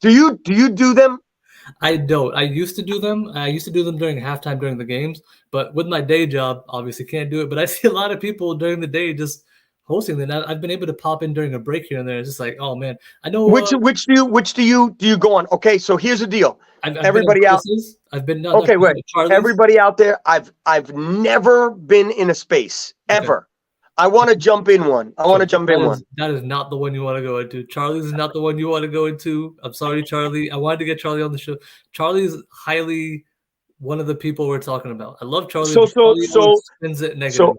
do you do them? I don't. I used to do them. I used to do them during halftime during the games, but with my day job, obviously can't do it. But I see a lot of people during the day just hosting them. I've been able to pop in during a break here and there. It's just like, oh man, I know Which do you go on? Okay, so here's the deal. I've Everybody out. I've been Okay, wait. Everybody out there, I've never been in a space ever. Okay. I want to jump in one. That is not the one you want to go into. Charlie's is not the one you want to go into. I'm sorry, Charlie. I wanted to get Charlie on the show. Charlie's highly one of the people we're talking about. I love Charlie. So spins it negative. So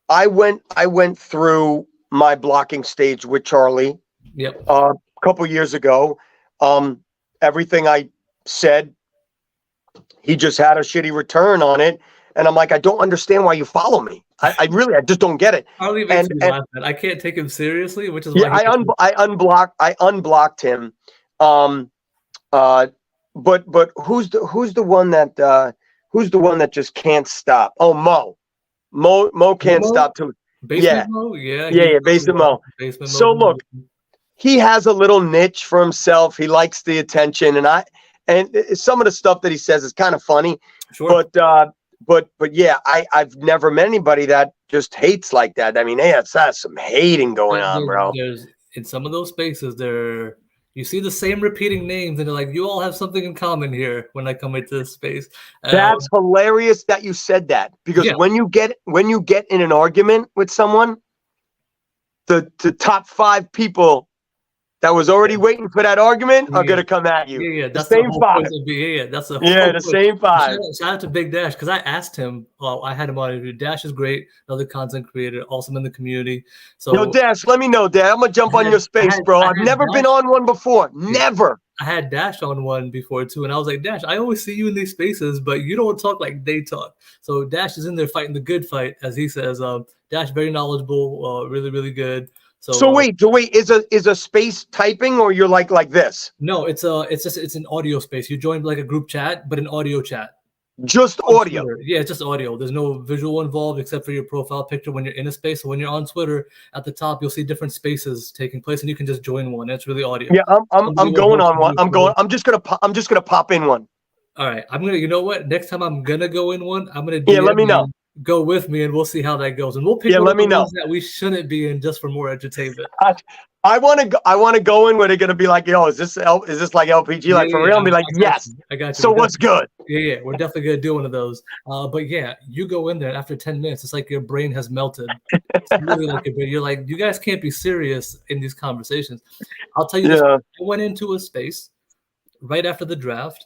I went through my blocking stage with Charlie. Yep. A couple years ago. Everything I said, he just had a shitty return on it. And I'm like, I don't understand why you follow me. I just don't get it. Charlie makes me laugh. I can't take him seriously, which is why I unblocked him. But who's the one that just can't stop? Oh, Mo can't stop too. Basement Mo? Basement Mo. So look, he has a little niche for himself. He likes the attention, and some of the stuff that he says is kind of funny. Sure. But yeah, I've never met anybody that just hates like that. I mean, that's some hating going on, bro. There's in some of those spaces you see the same repeating names, and they're like, you all have something in common here when I come into this space. That's hilarious that you said that, because when you get in an argument with someone, the top 5 people that was already waiting for that argument are gonna come at you. Yeah, that's the same 5. That's the same 5. Shout out to Big Dash, because I asked him. Well, I had him on interview. Dash is great, another content creator, awesome in the community. So, yo, Dash, let me know, Dash. I'm gonna jump on your space, bro. I've never been on one before. Never. I had Dash on one before too, and I was like, Dash, I always see you in these spaces, but you don't talk like they talk. So Dash is in there fighting the good fight, as he says. Dash very knowledgeable, really, really good. So wait, is a space typing, or you're like this? No, it's an audio space. You join like a group chat, but an audio chat. Just audio. Yeah, it's just audio. There's no visual involved except for your profile picture when you're in a space. So when you're on Twitter, at the top you'll see different spaces taking place, and you can just join one. It's really audio. Yeah, I'm going on one. I'm just gonna pop in one. All right, you know what? Next time I'm gonna go in one. I'm gonna let me know. Go with me, and we'll see how that goes, and we'll pick let me know that we shouldn't be in just for more entertainment. I want to go in where they're gonna be like, yo, is this like LPG, like for real? And be like, yes. I got you. So what's good? Yeah, we're definitely gonna do one of those. But yeah, you go in there after 10 minutes, it's like your brain has melted. It's really like your brain. You're like, you guys can't be serious in these conversations. I'll tell you this. I went into a space right after the draft.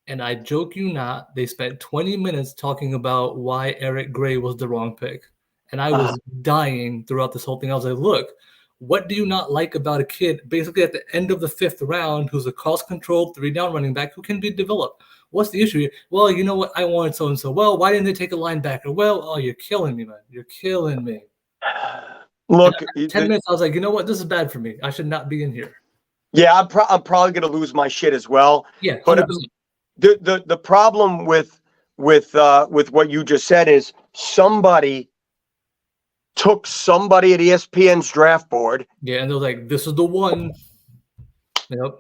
And I joke you not, they spent 20 minutes talking about why Eric Gray was the wrong pick. And I was dying throughout this whole thing. I was like, look, what do you not like about a kid basically at the end of the 5th round who's a cross-controlled 3-down running back who can be developed? What's the issue? Well, you know what? I wanted so-and-so. Well, why didn't they take a linebacker? Well, you're killing me, man. You're killing me. Look, 10 minutes, I was like, you know what? This is bad for me. I should not be in here. Yeah, I'm probably going to lose my shit as well. Yeah, 100%. But the problem with what you just said is somebody took somebody at ESPN's draft board. Yeah, and they're like, this is the one.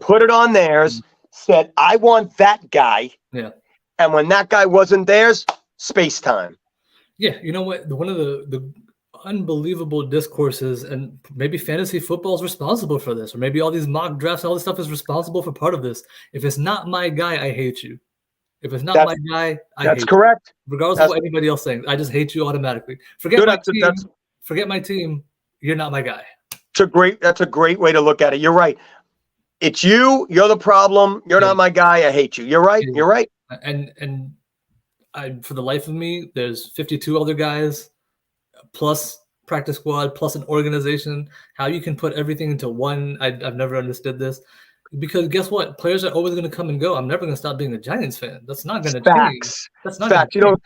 Put it on theirs, said, I want that guy. Yeah. And when that guy wasn't theirs, space time. Yeah, you know what? One of the unbelievable discourses, and maybe fantasy football is responsible for this, or maybe all these mock drafts and all this stuff is responsible for part of this. If it's not my guy, I hate you. If it's not my guy, I hate you. That's correct. Regardless of what anybody else thinks, I just hate you automatically. Forget my team. You're not my guy. That's a great way to look at it. You're right. It's you. You're the problem. You're not my guy. I hate you. You're right. You're right. And for the life of me, there's 52 other guys, plus practice squad, plus an organization. How you can put everything into one, I've never understood this. Because guess what? Players are always going to come and go. I'm never going to stop being a Giants fan. That's not going to change. Facts. That's not going Facts. to change.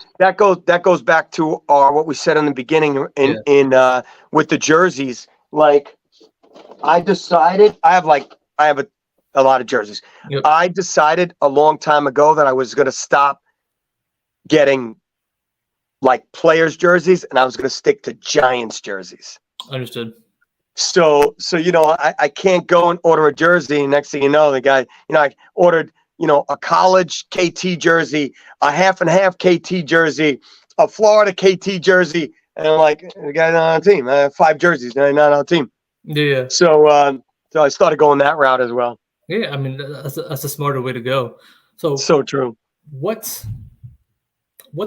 That goes back to what we said in the beginning in with the jerseys. Like I decided I have a lot of jerseys. Yep. I decided a long time ago that I was going to stop getting like players jerseys and I was going to stick to Giants jerseys. Understood. So I can't go and order a jersey. And next thing you know, the guy, I ordered, a college KT jersey, a half and half KT jersey, a Florida KT jersey. And I'm like, the guy's not on the team. I have 5 jerseys. Now he's not on the team. Yeah. So I started going that route as well. Yeah. I mean, that's a smarter way to go. So true. What's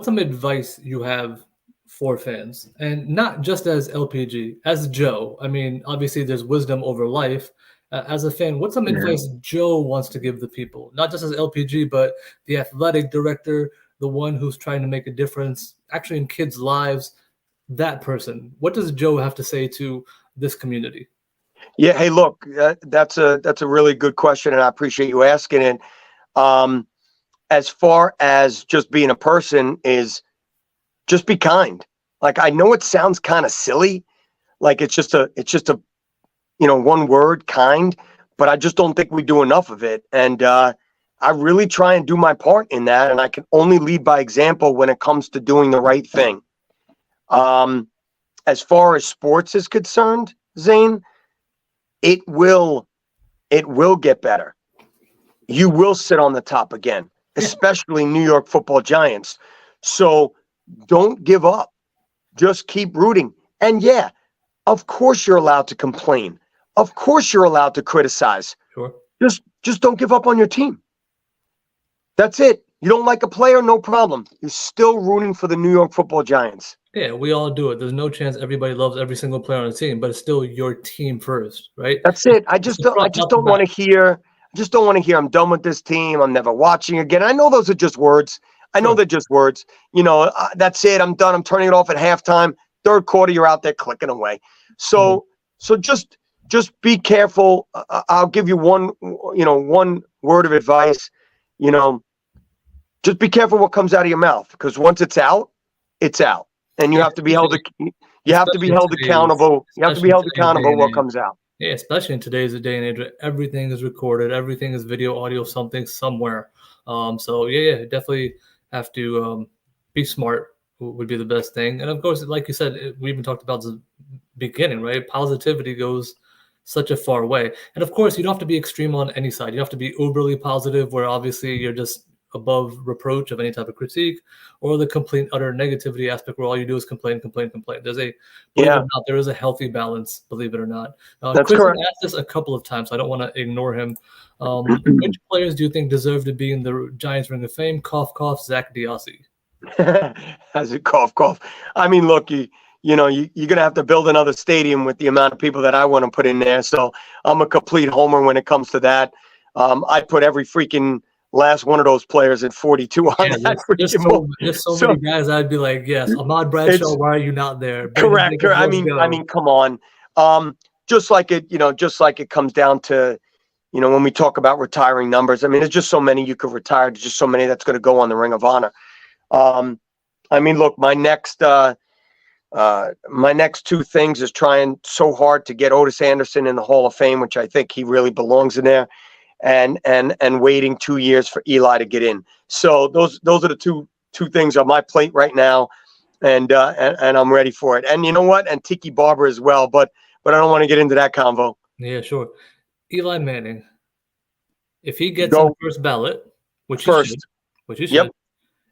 some advice you have for fans, and not just as LPG, as Joe? I mean, obviously there's wisdom over life. As a fan, what's some advice Joe wants to give the people, not just as LPG, but the athletic director, the one who's trying to make a difference actually in kids' lives, that person? What does Joe have to say to this community? Yeah. Hey, look, that's a really good question, and I appreciate you asking it. As far as just being a person is just be kind. Like, I know it sounds kind of silly. Like it's just a, one word, kind, but I just don't think we do enough of it. And, I really try and do my part in that. And I can only lead by example when it comes to doing the right thing. As far as sports is concerned, Zain, it will get better. You will sit on the top again, especially New York Football Giants. So don't give up. Just keep rooting. And yeah, of course you're allowed to complain. Of course you're allowed to criticize. Sure. Just don't give up on your team. That's it. You don't like a player, no problem. You're still rooting for the New York Football Giants. Yeah, we all do it. There's no chance everybody loves every single player on the team, but it's still your team first, right? That's it. I just don't want to hear I'm done with this team. I'm never watching again. I know those are just words. I know they're just words. That's it. I'm done. I'm turning it off at halftime. Third quarter, you're out there clicking away. So just be careful. I'll give you one word of advice. Just be careful what comes out of your mouth, because once it's out, and you have to be held. You have to be held accountable. You have to be held accountable what comes out. Yeah, especially in today's day and age, everything is recorded, everything is video, audio, something somewhere. So yeah, definitely have to be smart would be the best thing. And of course, like you said, we even talked about the beginning, right? Positivity goes such a far way. And of course, you don't have to be extreme on any side. You don't have to be uberly positive, where obviously you're just above reproach of any type of critique, or the complete utter negativity aspect where all you do is complain. There's there is a healthy balance, believe it or not. That's Chris correct. asked this a couple of times, so I don't want to ignore him. Which players do you think deserve to be in the Giants Ring of Fame? Cough, cough, Zach Diossi. As a cough. I mean, look, you're going to have to build another stadium with the amount of people that I want to put in there. So I'm a complete homer when it comes to that. I'd put every freaking last one of those players at 42 on that. There's so many guys I'd be like, yes, Ahmad Bradshaw, why are you not there? Correct. I mean, come on. Just like it comes down to, when we talk about retiring numbers, I mean, there's just so many you could retire. There's just so many that's going to go on the Ring of Honor. I mean, look, my next 2 things is trying so hard to get Otis Anderson in the Hall of Fame, which I think he really belongs in there, and waiting 2 years for Eli to get in. So those are the two things on my plate right now, and I'm ready for it. And you know what? And Tiki Barber as well, but I don't want to get into that convo. Yeah, sure. Eli Manning, if he gets on first ballot, which he should,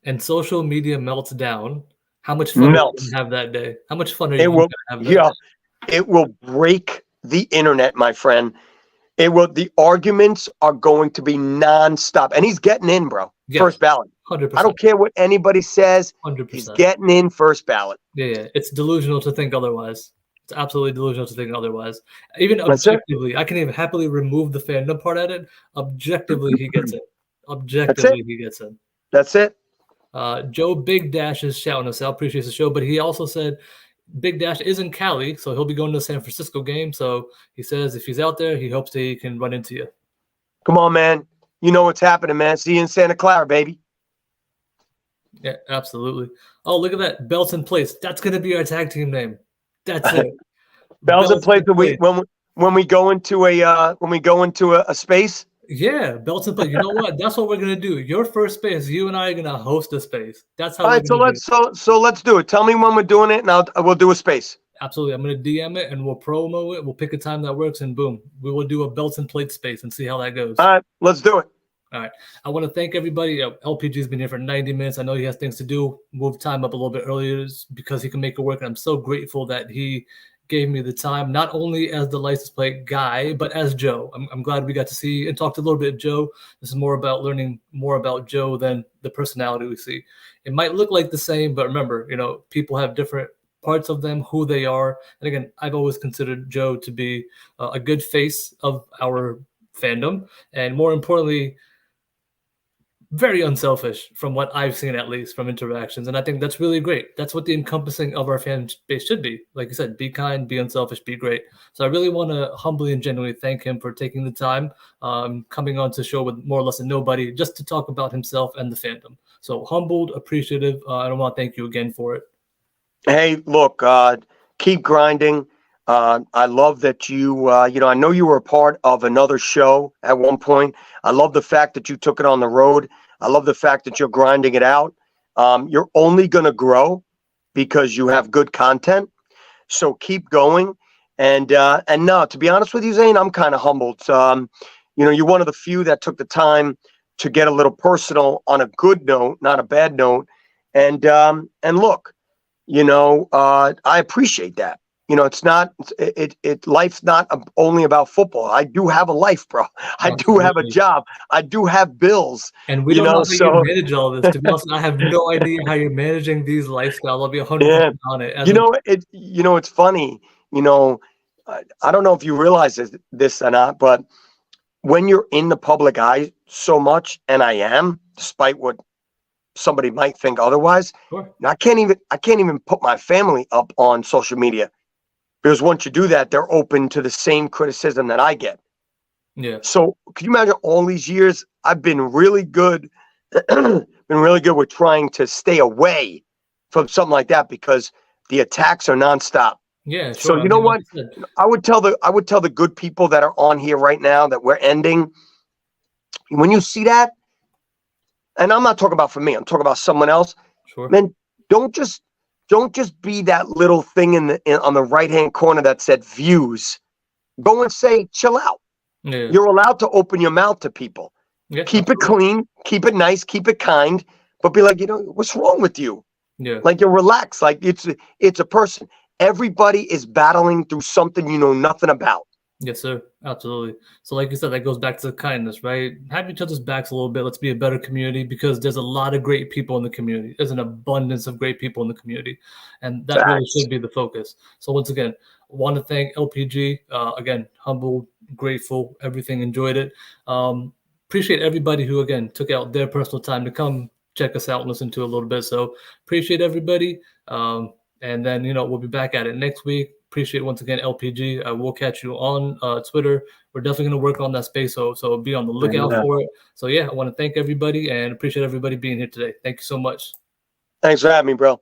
and social media melts down, how much fun are you going to have that day? How much fun are you going to have that day? It will break the internet, my friend. The arguments are going to be nonstop. And he's getting in, bro. Yes, first ballot. 100%. I don't care what anybody says. 100%. He's getting in first ballot. Yeah. It's delusional to think otherwise. It's absolutely delusional to think otherwise. Even objectively, I can even happily remove the fandom part at it. Objectively, he gets in. He gets in. That's it. Joe Big Dash is shouting us out. Appreciates the show, but he also said Big Dash is in Cali, so he'll be going to the San Francisco game. So he says if he's out there, he hopes that he can run into you. Come on, man. You know what's happening, man. See you in Santa Clara, baby. Yeah, absolutely. Oh, look at that. Belts and plates. That's gonna be our tag team name. That's it. Bells and Belts plates. and plates. When we go into a space. Yeah, belts and plates. You know what? That's what we're gonna do. Your first space, you and I are gonna host a space. That's how All we're right, so gonna do it. let's do it. Tell me when we're doing it, and we'll do a space. Absolutely. I'm gonna DM it and we'll promo it. We'll pick a time that works, and boom, we will do a belts and plates space and see how that goes. All right, let's do it. All right. I want to thank everybody. LPG's been here for 90 minutes. I know he has things to do. Move time up a little bit earlier because he can make it work. And I'm so grateful that he gave me the time, not only as the license plate guy, but as Joe. I'm glad we got to see and talk a little bit of Joe. This is more about learning more about Joe than the personality we see. It might look like the same, but remember, people have different parts of them, who they are. And again, I've always considered Joe to be a good face of our fandom. And more importantly, very unselfish from what I've seen, at least from interactions. And I think that's really great. That's what the encompassing of our fan base should be. Like you said, be kind, be unselfish, be great. So I really want to humbly and genuinely thank him for taking the time, coming on to show with more or less than nobody, just to talk about himself and the fandom. So humbled, appreciative. I want to thank you again for it. Hey, look, keep grinding. I love that I know you were a part of another show at one point. I love the fact that you took it on the road. I love the fact that you're grinding it out. You're only going to grow because you have good content. So keep going. And no, to be honest with you, Zain, I'm kind of humbled. You're one of the few that took the time to get a little personal on a good note, not a bad note. And look, I appreciate that. It's not life's not only about football. I do have a life, bro. I do have a job. I do have bills. And we don't know how you manage all this. To be honest, I have no idea how you're managing these lifestyles. I'll be 100% on it. It's funny. I don't know if you realize this or not, but when you're in the public eye so much, and I am, despite what somebody might think otherwise, sure. I can't even put my family up on social media. Because once you do that, they're open to the same criticism that I get. Yeah. So could you imagine all these years? I've been really good, with trying to stay away from something like that because the attacks are nonstop. Yeah. Sure. So you know what? I would tell the good people that are on here right now that we're ending. When you see that, and I'm not talking about for me, I'm talking about someone else. Sure. Man, don't just be that little thing on the right-hand corner that said views. Go and say, chill out. Yeah. You're allowed to open your mouth to people. Yeah, keep it clean, keep it nice, keep it kind, but be like, what's wrong with you? Yeah. Like you're relaxed. Like it's a person. Everybody is battling through something you know nothing about. Yes, sir. Absolutely. So like you said, that goes back to kindness, right? Have each other's backs a little bit. Let's be a better community because there's a lot of great people in the community. There's an abundance of great people in the community. And that really should be the focus. So once again, I want to thank LPG. Again, humble, grateful, everything, enjoyed it. Appreciate everybody who, again, took out their personal time to come check us out and listen to a little bit. So appreciate everybody. And then, we'll be back at it next week. Appreciate once again LPG. We'll catch you on Twitter. We're definitely going to work on that space, so be on the lookout for it. So yeah, I want to thank everybody and appreciate everybody being here today. Thank you so much. Thanks for having me, bro.